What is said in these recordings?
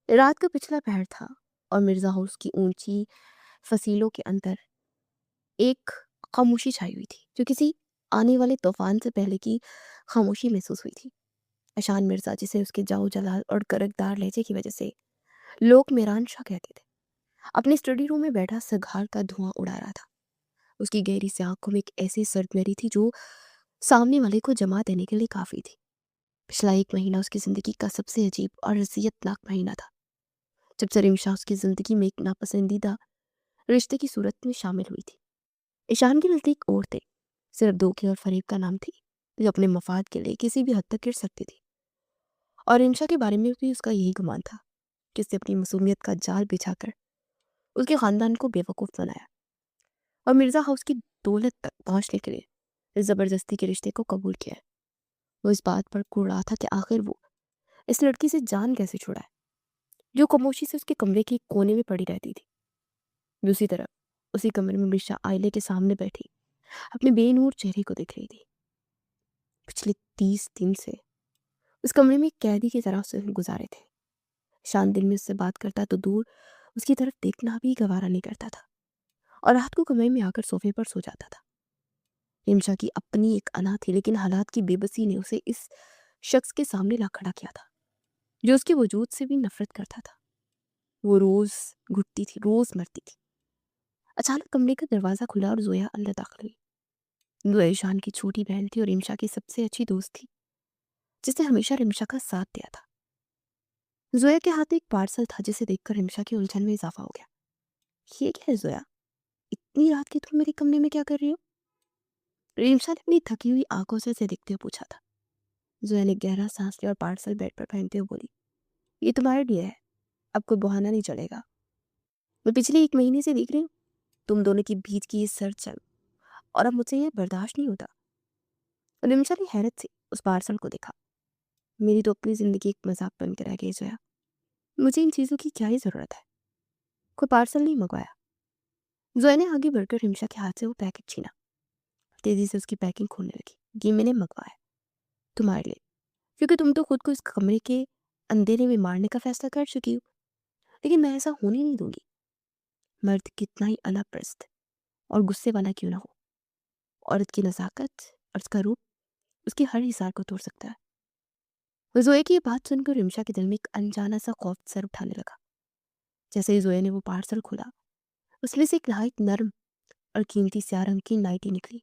रात का पिछला पहर था और मिर्ज़ा हाउस की ऊंची फसीलों के अंदर एक खामोशी छाई हुई थी जो किसी आने वाले तूफान से पहले की खामोशी महसूस हुई थी। ईशान मिर्ज़ा, जिसे उसके जाओ जलाल और करकदार लहजे की वजह से लोग मेरान शाह कहते थे, अपने स्टडी रूम में बैठा सिगार का धुआं उड़ा रहा था। उसकी गहरी सी आंखों में एक ऐसी सरदमेरी थी जो सामने वाले को जमा देने के लिए काफ़ी थी। पिछला एक महीना उसकी ज़िंदगी का सबसे अजीब और अज़ियतनाक महीना था, जब सलीम शाह उसकी ज़िंदगी में एक नापसंदीदा रिश्ते की सूरत में शामिल हुई थी। ईशान के नज़दीक औरतें सिर्फ धोखे और फरेब का नाम थी, जो अपने मफाद के लिए किसी भी हद तक गिर सकती थी। और इंशा के बारे में भी उसका यही गुमान था कि उसने अपनी मासूमियत का जाल बिछाकर उसके खानदान को बेवकूफ़ बनाया और मिर्ज़ा हाउस की दौलत तक पहुंचने के लिए ज़बरदस्ती के रिश्ते को कबूल किया है। वो इस बात पर कुड़ रहा था कि आखिर वो इस लड़की से जान कैसे छुड़ाए, जो खामोशी से उसके कमरे के एक कोने में पड़ी रहती थी। दूसरी तरफ उसी कमरे में मिर्शा आईने के सामने बैठी अपने बेनूर चेहरे को देख रही थी। पिछले 30 दिन से उस कमरे में एक कैदी की तरह से गुजारे थे। शान दिन में उससे बात करता तो दूर उसकी तरफ देखना भी गवारा नहीं करता था और रात को कमरे में आकर सोफे पर सो जाता था। रिमशा की अपनी एक अना थी, लेकिन हालात की बेबसी ने उसे इस शख्स के सामने ला खड़ा किया था जो उसके वजूद से भी नफरत करता था। वो रोज घुटती थी, रोज मरती थी। अचानक कमरे का दरवाजा खुला और जोया अंदर दाखिल हुई। जोया ईशान की छोटी बहन थी और रिमशा की सबसे अच्छी दोस्त थी, जिसने हमेशा रिमशा का साथ दिया था। जोया के हाथ में एक पार्सल था, जिसे देखकर रिमशा की उलझन में इजाफा हो गया। ये क्या है जोया? इतनी रात के तुम मेरे कमरे में क्या कर रही हो? रिमशा ने अपनी थकी हुई आंखों से उसे देखते हुए पूछा था। जोया ने गहरा सांस लिया और पार्सल बेड पर फेंकते हुए बोली, ये तुम्हारे लिए है, अब कोई बहाना नहीं चलेगा। मैं पिछले एक महीने से देख रही हूँ तुम दोनों के बीच की ये सर्द चल, और अब मुझसे ये बर्दाश्त नहीं होता। रिमशा ने हैरत से उस पार्सल को देखा। मेरी तो अपनी जिंदगी एक मजाक बन कर रह गई जोया। मुझे इन चीजों की क्या ही जरूरत है? कोई पार्सल नहीं मंगवाया। जोया ने आगे बढ़कर रिमशा के हाथ से वो पैकेट छीना, तेजी से उसकी पैकिंग खोलने लगी। ये मैंने मंगवाया तुम्हारे लिए, क्योंकि तुम तो खुद को इस कमरे के अंधेरे में मारने का फैसला कर चुकी हो। लेकिन मैं ऐसा होने नहीं दूंगी। मर्द कितना ही अनाप्रस्त और गुस्से वाला क्यों ना हो, औरत की नजाकत और उसका रूप उसके हर हिसार को तोड़ सकता है। जोए की ये बात सुनकर रिमशा के दिल में एक अनजाना सा खौफ सर उठाने लगा। जैसे ही जोए ने वो पार्सल खोला, उसमें से एक नहायत नर्म और कीमती स्याह रंग की नाइटी निकली।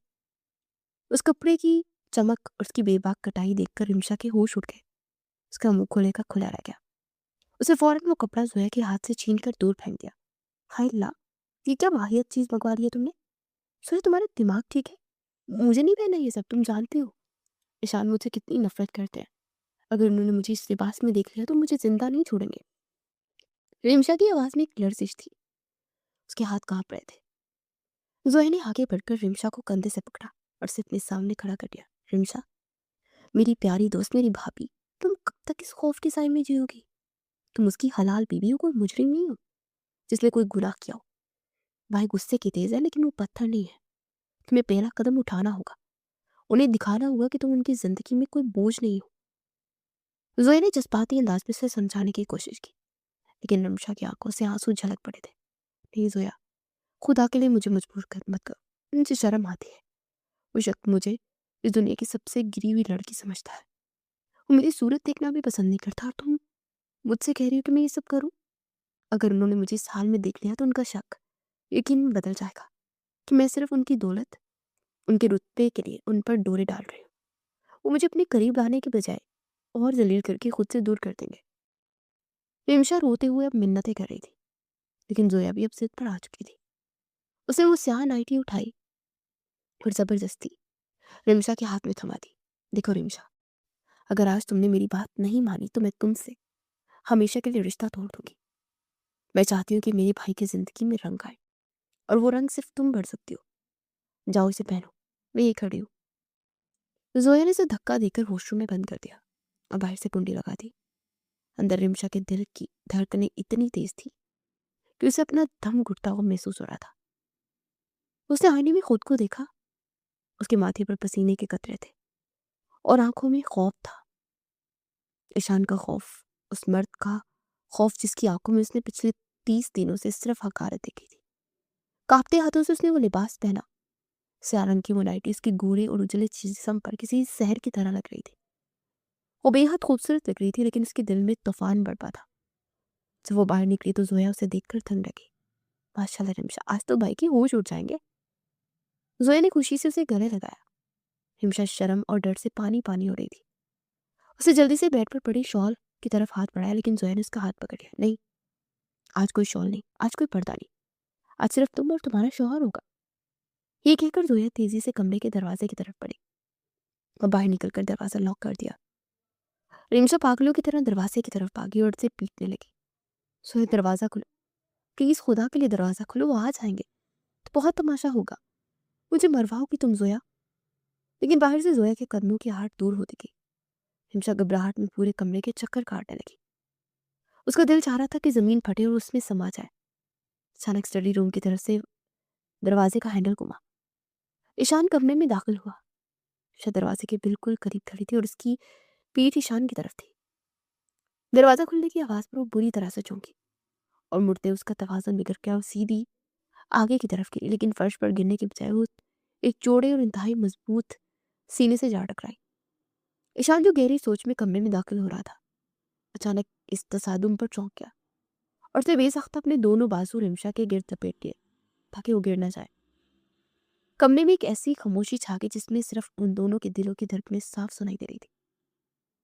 उस कपड़े की चमक और उसकी बेबाक कटाई देखकर रिमशा के होश उड़ गए। उसका मुंह खोले का खुला रह गया। उसे फौरन वो कपड़ा जोया के हाथ से छीन कर दूर फेंक दिया। हाय ला, ये क्या वाहियत चीज मंगवा ली है तुमने? सोया, तुम्हारा दिमाग ठीक है? मुझे नहीं पहना ये सब, तुम जानते हो ईशान मुझसे कितनी नफरत करते हैं। अगर उन्होंने मुझे इस लिबास में देख लिया तो मुझे जिंदा नहीं छोड़ेंगे। रिमशा की आवाज में एक लर्जिश थी, उसके हाथ कांप रहे थे। जोया ने आगे बढ़कर रिमशा को कंधे से पकड़ा और उसे अपने सामने खड़ा कर दिया। रिमशा, मेरी प्यारी दोस्त, मेरी भाभी, तुम कब तक इस खौफ के साए में जियोगी? तुम उसकी हलाल बीवी हो, कोई मुजरिम नहीं हो जिसने कोई गुनाह किया हो। भाई गुस्से की तेज है, लेकिन वो पत्थर नहीं है। तुम्हें पहला कदम उठाना होगा, उन्हें दिखाना होगा कि तुम उनकी जिंदगी में कोई बोझ नहीं हो। जोया ने जज्बाती अंदाज में उसे समझाने की कोशिश की, लेकिन रिमशा की आंखों से आंसू झलक पड़े थे। नहीं जोया, खुदा के लिए मुझे मजबूर कर मत करो, मुझे शर्म आती है। वो शख्स मुझे इस दुनिया की सबसे गिरी हुई लड़की समझता है। वो मेरी सूरत देखना भी पसंद नहीं करता, और तुम मुझसे कह रही हो कि मैं ये सब करूं? अगर उन्होंने मुझे इस हाल में देख लिया तो उनका शक यकीन बदल जाएगा कि मैं सिर्फ उनकी दौलत, उनके रुतबे के लिए उन पर डोरे डाल रही हूँ। वो मुझे अपने करीब लाने के बजाय और जलील करके खुद से दूर कर देंगे। रिमशा रोते हुए अब मिन्नतें कर रही थी, लेकिन जोया भी अब जिद पर आ चुकी थी। उसने वो स्याह नाइटी उठाई और जबरदस्ती रिमशा के हाथ में थमा दी। देखो रिमशा, अगर आज तुमने मेरी बात नहीं मानी तो मैं तुमसे हमेशा के लिए रिश्ता तोड़ दूंगी। मैं चाहती हूँ कि मेरे भाई की जिंदगी में रंग आए, और वो रंग सिर्फ तुम भर सकती हो। जाओ इसे पहनो, मैं ये खड़ी हूँ। जोया ने उसे धक्का देकर वॉशरूम में बंद कर दिया और बाहर से कुंडी लगा दी। अंदर रिमशा के दिल की धड़कनें इतनी तेज थी कि उसे अपना दम घुटता हुआ महसूस हो रहा था। उसने आईने में खुद को देखा। उसके माथे पर पसीने के कतरे थे और आंखों में खौफ था। ईशान का खौफ, उस मर्द का खौफ जिसकी आंखों में उसने पिछले 30 दिनों से सिर्फ हकारत देखी थी। कांपते हाथों से उसने वो लिबास पहना। स्या रंग की वो नाइटी उसके गोरे और उजले जिस्म पर किसी शहर की तरह लग रही थी। वो बेहद खूबसूरत लग रही थी, लेकिन उसके दिल में तूफान बढ़ था। जब वो बाहर निकली तो जोया उसे देखकर थम लगी। माशाल्लाह रिमशा, आज तो भाई के होश उड़ जाएंगे। जोया ने खुशी से उसे गले लगाया। रिमशा शर्म और डर से पानी पानी हो रही थी। उसे जल्दी से बेड पर पड़ी शॉल की तरफ हाथ बढ़ाया, लेकिन जोया ने उसका हाथ पकड़ लिया। नहीं, आज कोई शॉल नहीं, आज कोई पर्दा नहीं, आज सिर्फ तुम और तुम्हारा शौहर होगा। ये कहकर जोया तेजी से कमरे के दरवाजे की तरफ बढ़ी और बाहर निकलकर दरवाजा लॉक कर दिया। रिमशा पागलों की तरह दरवाजे की तरफ भागी और उसे पीटने लगी। सोया, दरवाजा खुलो, प्लीज, खुदा के लिए दरवाजा खुलो, वो आ जाएंगे तो बहुत तमाशा होगा। मुझे मरवाओगी तुम जोया। लेकिन बाहर से जोया के कदमों की आहट दूर होती गई। रिमशा घबराहट में पूरे कमरे के चक्कर काटने लगी। उसका दिल चाह रहा था कि जमीन फटे और उसमें समा जाए। अचानक स्टडी रूम की तरफ से दरवाजे का हैंडल घुमा। ईशान कमरे में दाखिल हुआ। रिमशा दरवाजे के बिल्कुल करीब खड़ी थी और उसकी पीठ ईशान की तरफ थी। दरवाजा खुलने की आवाज पर वो बुरी तरह से चौंकी और मुड़ते उसका तवाज़ुन बिगड़ गया और सीधी आगे की तरफ गिरी, लेकिन फर्श पर गिरने के बजाय वो एक चौड़े और इंतहाई मजबूत सीने से जा टकराई। ईशान जो गहरी सोच में कमरे में दाखिल हो रहा था, अचानक इस तसादुम पर चौंक गया और उसे बेसख्त अपने दोनों बाजू रिमशा के गिर्द लपेट लिए ताकि वो गिर न जाए। कमरे में एक ऐसी खामोशी छा गई जिसमें सिर्फ उन दोनों के दिलों की धड़कनें साफ सुनाई दे रही थी।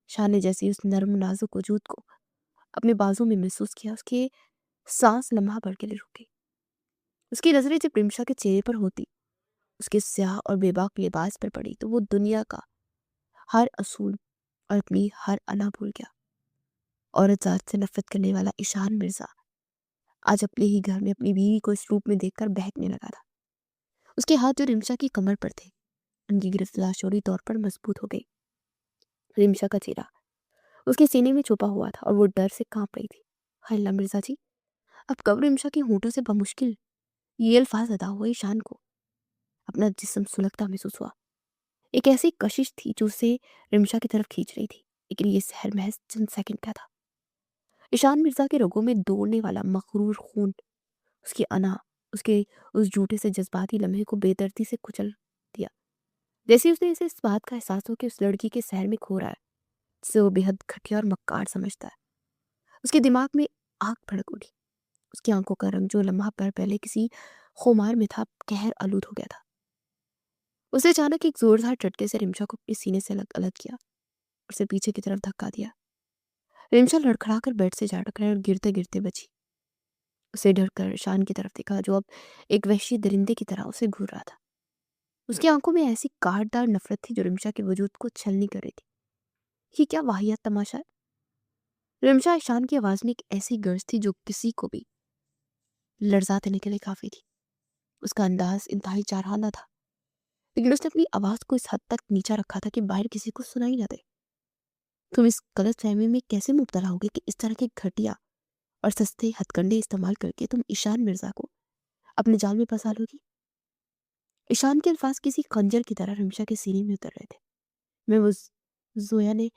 शान ने जैसे ही उस नर्म नाजुक वजूद को अपने बाजू में महसूस किया, उसके सांस लम्हा भर के लिए रुक गई। उसकी नजरें जब रिमशा के चेहरे पर होती, उसके स्याह और बेबाक लिबास पर पड़ी, तो वो दुनिया का हर असूल और अपनी हर अना भूल गया। औरत जात से नफरत करने वाला ईशान मिर्जा आज अपने ही घर में अपनी बीवी को इस रूप में देखकर बहकने लगा था। उसके हाथ जो रिमशा की कमर पर थे, उनकी गिरफ्त लाशौरी तौर पर मजबूत हो गई। रिमशा का चेहरा उसके सीने में छुपा हुआ था और वो डर से कांप रही थी। हाय अल्लाह मिर्जा जी, अब कब रिमशा के होंठों से बमुश्किल ये अल्फाज अदा हुए। ईशान को अपना जिस्म सुलगता महसूस हुआ। एक ऐसी कशिश थी जो उसे रिमशा की तरफ खींच रही थी, लेकिन ये सहर महज चंद सेकंड का था। ईशान मिर्जा के रगों में दौड़ने वाला मखरूर खून उसकी अना, उसके उस झूठे से जज्बाती लम्हे को बेदर्दी से कुचल दिया। जैसे ही उसने इसे इस बात का एहसास हो कि उस लड़की के सहर में खो रहा है जिसे वो बेहद घटिया और मक्कार समझता है, उसके दिमाग में आग भड़क उठी। उसकी आंखों का रंग जो लम्हा पर पहले किसी खुमार में था, कहर आलूद हो गया था। उसे अचानक एक जोरदार झटके से रिमशा को अपने सीने से अलग अलग किया, उसे पीछे की तरफ धक्का दिया। रिमशा लड़खड़ाकर बेड से जा टकराई और गिरते गिरते बची। उसे डर कर शान की तरफ देखा, जो अब एक वहशी दरिंदे की तरह उसे घूर रहा था। उसकी आंखों में ऐसी काटदार नफरत थी जो रिमशा के वजूद को छलनी कर रही थी। ये क्या वाहियात तमाशा है। रिमशा ईशान की आवाज में एक ऐसी गर्ज थी जो किसी को भी लर्जा देने के लिए काफी थी। उसका अंदाज इंतहाई चारहाना था, लेकिन उसने अपनी आवाज को इस हद तक नीचा रखा था कि बाहर किसी को सुनाई ना दे। तुम इस गलत फहमी में कैसे मुब्तला होगे कि इस तरह के घटिया और सस्ते हथकंडे इस्तेमाल करके तुम ईशान मिर्जा को अपने जाल में फंसा लोगी। ईशान के अल्फाज किसी खंजर की तरह रिमशा के सीने में उतर रहे थे। मैं वो जोया ने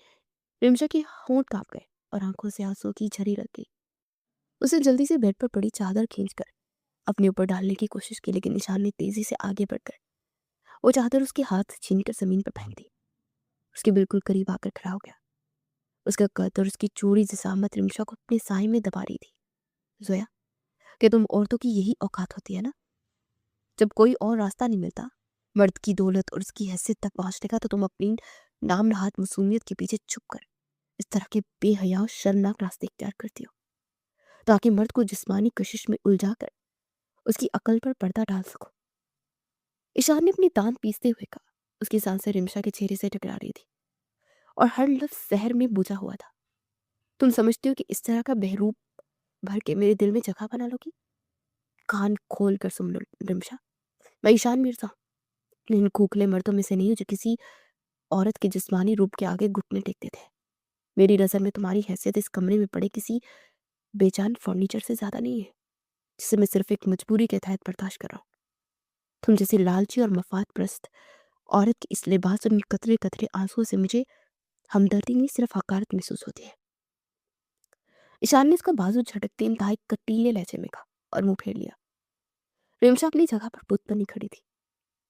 रिमशा के होंठ कांप गए और आंखों से आंसू की झरी लग गई। उसे जल्दी से बेड पर पड़ी चादर खींचकर अपने ऊपर डालने की कोशिश की, लेकिन ईशान ने तेजी से आगे बढ़कर वो चादर उसके हाथ से छीनकर जमीन पर फेंक दी। उसके बिल्कुल करीब आकर खड़ा हो गया। उसका कद और उसकी चूड़ी जिसामत रिमशा को अपने साए में दबा रही थी। जोया, कि तुम औरतों की यही औकात होती है ना? जब कोई और रास्ता नहीं मिलता मर्द की दौलत और उसकी हैसियत तक पहुंचने का, तो तुम अपनी नाम नहाद मसूमियत के पीछे छुप कर इस तरह के बेहया और शर्मनाक रास्ते इख्तियार करती हो, ताकि मर्द को जिस्मानी कशिश में उलझा कर उसकी अकल पर पर्दा डाल सको। ईशान ने अपनी दांत पीसते हुए कहा। उसकी सांसें रिमशा के चेहरे से टकरा रही थी और हर लफ्ज जहर में बुझा हुआ था। तुम समझती हो कि इस तरह का बहरूप भर के मेरे दिल में जगह बना लोगी? कान खोल कर सुन लो रिमशा, मैं ईशान मिर्जा इन खोखले मर्दों में से नहीं हूं जो किसी औरत के जिस्मानी रूप के आगे घुटने टेकते थे। मेरी नजर में तुम्हारी हैसियत इस कमरे में पड़े किसी बेजान फर्नीचर से ज्यादा नहीं है, जिसे मैं सिर्फ एक मजबूरी के तहत बर्दाश्त कर रहा हूँ। तुम जैसी लालची और मफाद प्रस्त औरत के इस लिबास और इन कतरे कतरे आंसुओं से मुझे हमदर्दी नहीं, सिर्फ हकारत महसूस होती है। ईशान ने उसका बाजू झटकते इंतहाई कटीले लहजे में कहा और मुंह फेर लिया। रिमशा अपनी जगह पर बुत बनी खड़ी थी।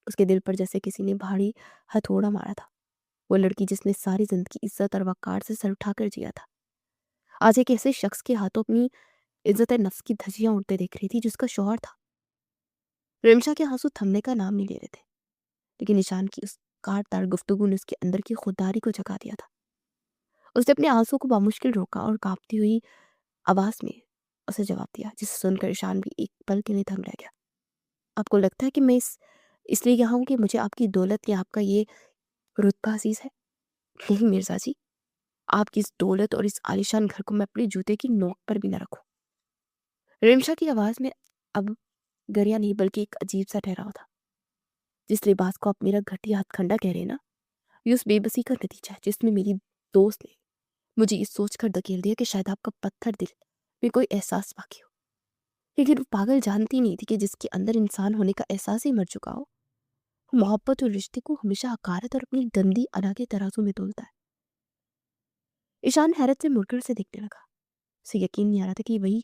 उसके दिल पर जैसे किसी ने भारी हथौड़ा मारा था। वो लड़की जिसने सारी जिंदगी इज्जत और वकार से सर उठाकर जिया था, आज एक ऐसे शख्स के हाथों अपनी इज्जत नफ्स की धज्जियां उड़ते देख रही थी जिसका शौहर था। रिमशा के आंसू थमने का नाम नहीं ले रहे थे, लेकिन ईशान की उस काटदार गुफ्तगू ने उसके अंदर की खुददारी को जगा दिया था। उसने अपने आंसू को बामुश्किल रोका और कांपती हुई आवाज में उसे जवाब दिया, जिसे सुनकर ईशान भी एक पल के लिए दंग रह गया। आपको लगता है कि मैं इसलिए यहाँ हूँ कि मुझे आपकी दौलत या आपका ये रुतबा अजीज है? नहीं मिर्जा जी, आपकी इस दौलत और इस आलीशान घर को मैं अपने जूते की नोक पर भी न रखूं। रिमशा की आवाज में अब गरिया नहीं बल्कि एक अजीब सा ठहराव था। जिस लिबास को आप मेरा घटिया हथकंडा कह रहे हैं ना, ये उस बेबसी का नतीजा है जिसमें मेरी दोस्त ने मुझे ये सोचकर धकेल दिया कि शायद आपका पत्थर दिल में कोई एहसास बाकी हो। लेकिन वो पागल जानती नहीं थी कि जिसके अंदर इंसान होने का एहसास ही मर चुका हो, वो मोहब्बत और रिश्ते को हमेशा हकारत और अपनी गंदी अना के तराजू में तोलता है। ईशान हैरत से मुड़कर से देखने लगा। उसे यकीन नहीं आ रहा था कि वही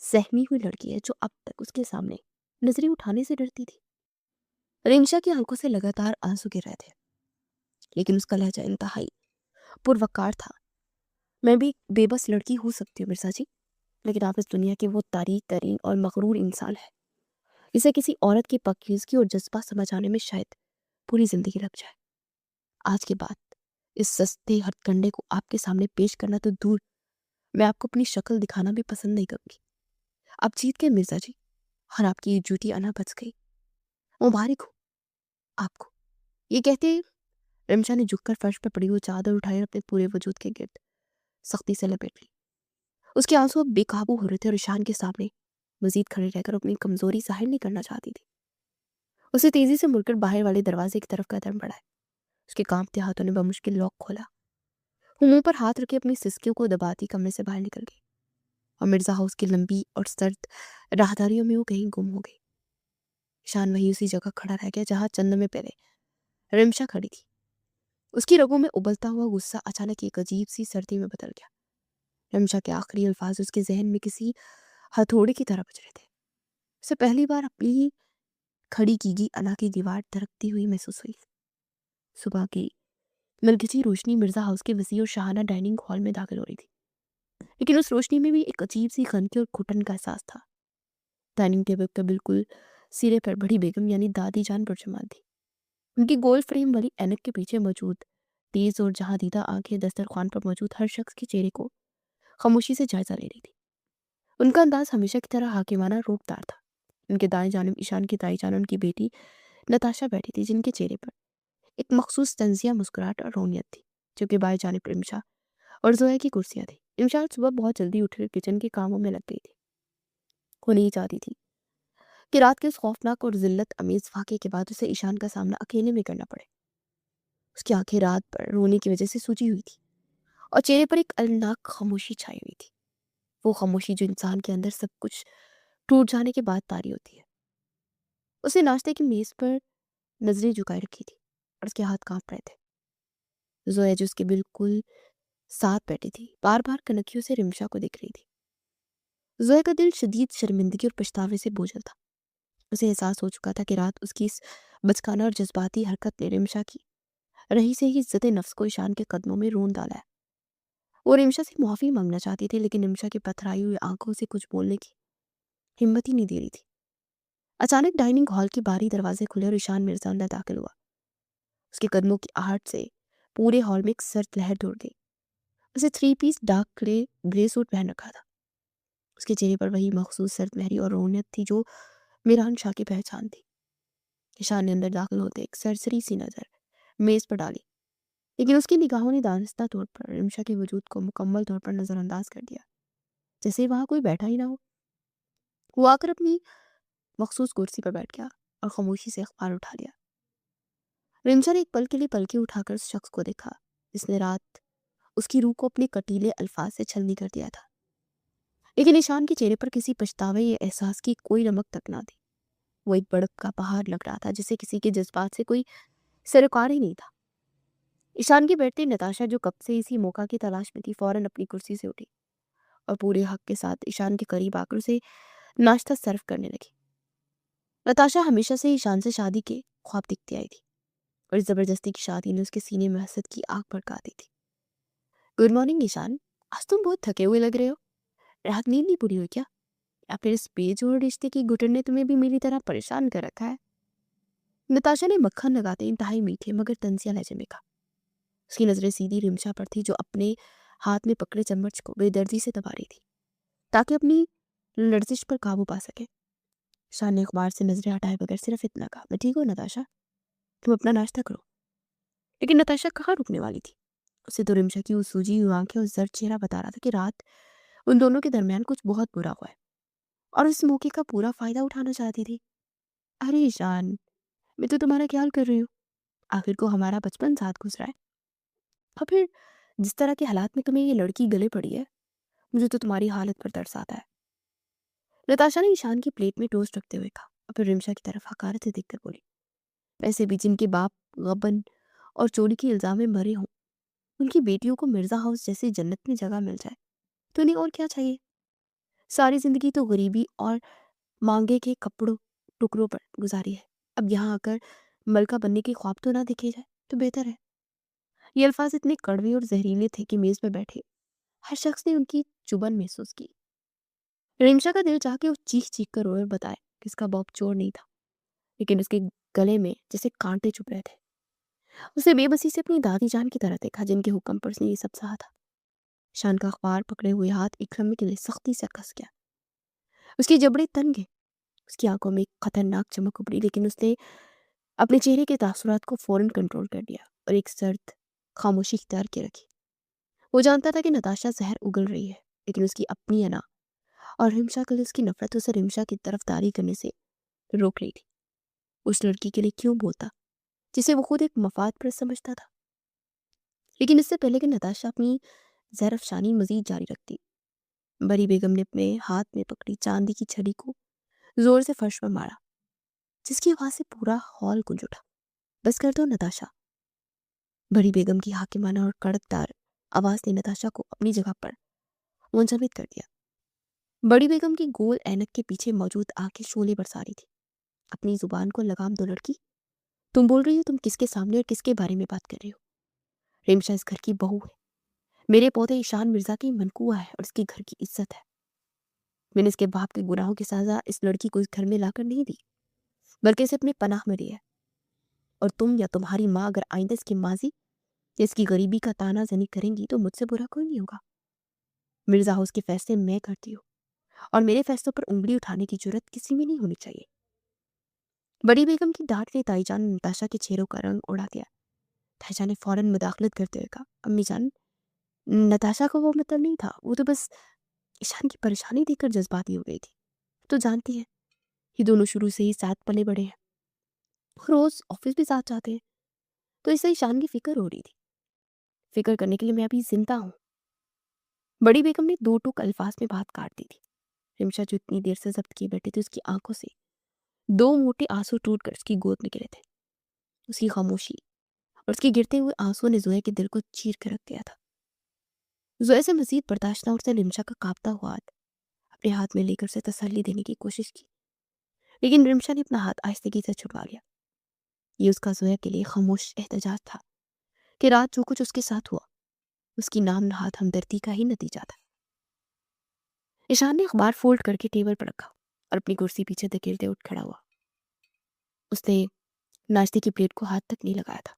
सहमी हुई लड़की है जो अब तक उसके सामने नजरें उठाने से डरती थी। रिंशा की आंखों से लगातार आंसू गिर रहे थे, लेकिन उसका लहजा इंतहाई पुरवकार था। मैं भी एक बेबस लड़की हो सकती हूँ मिर्जा जी, लेकिन आप इस दुनिया के वो तारीक तरीन और मगरूर इंसान है जिसे किसी औरत की पाकीज़गी और जज्बा समझ आने में शायद पूरी जिंदगी लग जाए। आज के बाद इस सस्ते हथकंडे को आपके सामने पेश करना तो दूर, मैं आपको अपनी शक्ल दिखाना भी पसंद नहीं करूंगी। आप जीत गए मिर्जा जी, और आपकी ये जूठी अना बच गई। मुबारक हो आपको। ये कहते रिमशा ने झुककर फर्श पर पड़ी हुई चादर उठाई और अपने पूरे वजूद के गिर्द सख्ती से लपेट ली। उसके आंसू अब बेकाबू हो रहे थे और ईशान के सामने मजीद खड़े रहकर अपनी कमजोरी जाहिर नहीं करना चाहती थी। उसे तेजी से मुड़कर बाहर वाले दरवाजे की तरफ कदम बढ़ाए। उसके कांपते हाथों ने बमुश्किल लॉक खोला। वो मुंह पर हाथ रखे अपनी सिसकियों को दबाती कमरे से बाहर निकल गई और मिर्जा हाउस की लंबी और सर्द राहदारियों में वो कहीं गुम हो गई। ईशान वही उसी जगह खड़ा रह गया जहां चंद में पहले रिमशा खड़ी थी। उसकी रगों में उबलता हुआ गुस्सा अचानक एक अजीब सी सर्दी में बदल गया। रिमशा के आखिरी अल्फाज उसके जहन में किसी हथौड़े की तरह बज रहे थे। उसे पहली बार अपनी ही खड़ी की गई अना की दीवार दरकती हुई महसूस हुई। सुबह की मरकजी रोशनी मिर्जा हाउस के वसी और शाहाना डाइनिंग हॉल में दाखिल हो रही थी, लेकिन उस रोशनी में भी एक अजीब सी खनकी और घुटन का एहसास था। डाइनिंग टेबल के बिल्कुल सिरे पर बड़ी बेगम यानी दादी जान पुरजमान थी। उनकी गोल फ्रेम वाली ऐनक के पीछे मौजूद तेज और जहां दीदा आंखें दस्तरखान पर मौजूद हर शख्स के चेहरे को खामोशी से जायजा ले रही थी। उनका अंदाज हमेशा की तरह हाकिमाना रोकदार था। उनके दाएं जानिब ईशान की दाई जान उनकी बेटी नताशा बैठी थी, जिनके चेहरे पर एक मखसूस तंजिया मुस्कुराहट और रौनियत थी, जबकि बाएं जानिब रिमशा और जोया की कुर्सियां थी। रिमशा सुबह बहुत जल्दी उठकर किचन के कामों में लग गई थी। वो नहीं चाहती थी कि रात के उस खौफनाक और जिल्लत अमीज वाक़े के बाद उसे ईशान का सामना अकेले में करना पड़े। उसकी आंखें रात पर रोने की वजह से सूजी हुई थी और चेहरे पर एक अलनाक खामोशी छाई हुई थी। वो खामोशी जो इंसान के अंदर सब कुछ टूट जाने के बाद तारी होती है। उसे नाश्ते की मेज पर नजरें झुकाए रखी थी और उसके हाथ कांप रहे थे। जोया जो उसके बिल्कुल साथ बैठी थी, बार बार कनखियों से रिमशा को देख रही थी। जोया का दिल शदीद शर्मिंदगी और पछतावे से बोझल था। उसे एहसास हो चुका था कि रात उसकी इस बचकाना और जज्बाती हरकत ने रिमशा की रही से ही इज्जत नफ्स को ईशान के कदमों में रोन डाला है। वो रिमशा से मुआफी मांगना चाहती थी, लेकिन रिमशा की पथराई हुई आंखों से कुछ बोलने की हिम्मत ही नहीं दे रही थी। अचानक डाइनिंग हॉल की बारी दरवाजे खुले और ईशान मिर्जा अंदर दाखिल हुआ। उसके कदमों की आहट से पूरे हॉल में एक सर्द लहर दौड़ गई। उसे 3 पीस डार्क ग्रे सूट पहन रखा था। उसके चेहरे पर वही मखसूस सर्द लहरी और रौनक थी जो मिरान शाह की पहचान थी। ईशान ने अंदर दाखिल होते एक सरसरी सी नजर मेज पर डाली, लेकिन उसकी निगाहों ने दानिस्ता तौर पर रिमशा के वजूद को मुकम्मल तौर पर नजरअंदाज कर दिया, जैसे वहां कोई बैठा ही ना हो। वो आकर अपनी मखसूस कुर्सी पर बैठ गया और खामोशी से अखबार उठा लिया। रिमशा ने एक पल के लिए पलके उठाकर उस शख्स को देखा जिसने रात उसकी रूह को अपने कटीले अल्फाज से छलनी कर दिया था, लेकिन ईशान के चेहरे पर किसी पछतावे या एहसास की कोई नमक तक ना थी। वो एक बड़क का पहाड़ लग रहा था जिसे किसी के जज्बात से कोई सरोकार ही नहीं था। ईशान की बैठती नताशा जो कब से इसी मौका की तलाश में थी, फौरन अपनी कुर्सी से उठी और पूरे हक के साथ ईशान के करीब आकर उसे नाश्ता सर्व करने लगी। नताशा हमेशा से ईशान से शादी के ख्वाब दिखती आई थी और इस जबरदस्ती की शादी ने उसके सीने में हसद की आग भड़का दी थी। गुड मॉर्निंग ईशान, आज तुम बहुत थके हुए लग रहे हो। रात नींद नहीं पूरी हुई क्या? या फिर इस बेजोड़ रिश्ते की घुटन ने तुम्हें भी मेरी तरह परेशान कर रखा है? नताशा ने मक्खन लगाते इंतहाई मीठे मगर तंजिया लहजे में कहा। उसकी नजरें सीधी रिमशा पर थी जो अपने हाथ में पकड़े चम्मच को बेदर्दी से दबा रही थी ताकि अपनी लर्जिश पर काबू पा सके। शान ने अखबार से नजरें हटाए बगैर सिर्फ इतना कहा, मैं ठीक हूँ नताशा, तुम अपना नाश्ता करो। लेकिन नताशा कहाँ रुकने वाली थी? उसे तो रिमशा की उस सूजी हुई आंखें और जर्द चेहरा बता रहा था कि रात उन दोनों के दरमियान कुछ बहुत बुरा हुआ है और इस मौके का पूरा फायदा उठाना चाहती थी। अरे ईशान, मैं तो तुम्हारा ख्याल कर रही हूँ। आखिर को हमारा बचपन साथ गुजरा है और फिर जिस तरह के हालात में तुम्हें ये लड़की गले पड़ी है, मुझे तो तुम्हारी हालत पर तरस आता है। नताशा ने ईशान की प्लेट में टोस्ट रखते हुए कहा और फिर रिमशा की तरफ हकारत से देखकर बोली, वैसे भी जिनके बाप गबन और चोरी के इल्जाम में मरे हों, उनकी बेटियों को मिर्जा हाउस जैसी जन्नत में जगह मिल जाए तो उन्हें और क्या चाहिए? सारी जिंदगी तो गरीबी और मांगे के कपड़ों टुकड़ों पर गुजारी है। अब यहाँ आकर मलका बनने के ख्वाब तो ना देखे जाए तो बेहतर है। ये अल्फाज इतने कड़वे और जहरीले थे कि मेज पर बैठे हर शख्स ने उनकी चुभन महसूस की। रिमशा का दिल चाह के वो चीख चीख कर रोए और बताए कि इसका बाप चोर नहीं था, लेकिन उसके गले में जैसे कांटे चुभ रहे थे। उसे बेबसी से अपनी दादी जान की तरह देखा जिनके हुक्म पर उसने ये सब सहा था। शान का अखबार पकड़े हुए हाथ एक लम्हे के लिए सख्ती से कस गया। उसकी जबड़े तन गए, उसकी आंखों में एक खतरनाक चमक उभरी, लेकिन उसने अपने चेहरे के तासुरात को फौरन कंट्रोल कर लिया और एक सर्द खामोशी इख्तियार के रखी। वो जानता था कि नताशा जहर उगल रही है, लेकिन उसकी अपनी अना और रिमशा के लिए उसकी नफरत उसे रिमशा की तरफदारी करने से रोक रही थी। उस लड़की के लिए क्यों बोलता जिसे वो खुद एक मफाद पर समझता था? लेकिन इससे पहले कि नताशा अपनी जहरफशानी मजीद जारी रखती, बड़ी बेगम ने अपने हाथ में पकड़ी चांदी की छड़ी को जोर से फर्श पर मारा, जिसकी आवाज से पूरा हॉल गूंज उठा। बस कर दो नताशा। बड़ी बेगम की हाकिमाना और कड़कदार आवाज ने नताशा को अपनी जगह पर मुंजमद कर दिया। बड़ी बेगम की गोल ऐनक के पीछे मौजूद आंखें शोले बरसा रही थी। अपनी जुबान को लगाम दो लड़की, तुम बोल रही हो तुम किसके सामने और किसके बारे में बात कर रही हो? रिमशा इस घर की बहू है, मेरे पौधे ईशान मिर्जा की मनकुआ है और इसके घर की इज्जत है। मैंने इसके बाप के गुनाहों की सजा इस लड़की को इस घर में लाकर नहीं दी, बल्कि इसे अपने पनाह में लिया है। और तुम या तुम्हारी माँ अगर आइंदा इसकी माजी या इसकी गरीबी का ताना जनी करेंगी तो मुझसे बुरा कोई नहीं होगा। मिर्जा हाउस के फैसले मैं करती हूँ और मेरे फैसलों पर उंगली उठाने की जरूरत किसी में नहीं होनी चाहिए। बड़ी बेगम की डांट ने ताईजान नताशा के चेहरों का रंग उड़ा दिया। ताईजान ने फौरन मुदाखलत करते हुए कहा, अम्मी जान, नताशा को वो मतलब नहीं था, वो तो बस ईशान की परेशानी देखकर जज्बाती हो गई थी। तो जानती है, ये दोनों शुरू से ही साथ पले बड़े हैं, रोज ऑफिस भी साथ जाते हैं, तो इससे ईशान की फिक्र हो रही थी। फिक्र करने के लिए मैं अभी जिंदा हूँ। बड़ी बेगम ने दो टूक अल्फाज में बात काट दी थी। रिमशा जो इतनी देर से जब्त किए बैठे थे, उसकी आंखों से दो मोटे आंसू टूटकर उसकी गोद में गिरे थे। उसकी खामोशी और उसके गिरते हुए आंसू ने जोया के दिल को चीर कर रख दिया था। जोया से मजीद बर्दाश्त न और उसने रिमशा का कांपता हुआ हाथ अपने हाथ में लेकर उसे तसल्ली देने की कोशिश की, लेकिन रिमशा ने अपना हाथ आहिस्तगी से छुड़वा लिया। ये उसका जोया के लिए खामोश एहतजाज था कि रात जो कुछ उसके साथ हुआ उसकी नाम नहात हमदर्दी का ही नतीजा था। ईशान ने अखबार फोल्ड करके टेबल पर रखा और अपनी कुर्सी पीछे धकेलते उठ खड़ा हुआ। उसने नाश्ते की प्लेट को हाथ तक नहीं लगाया था।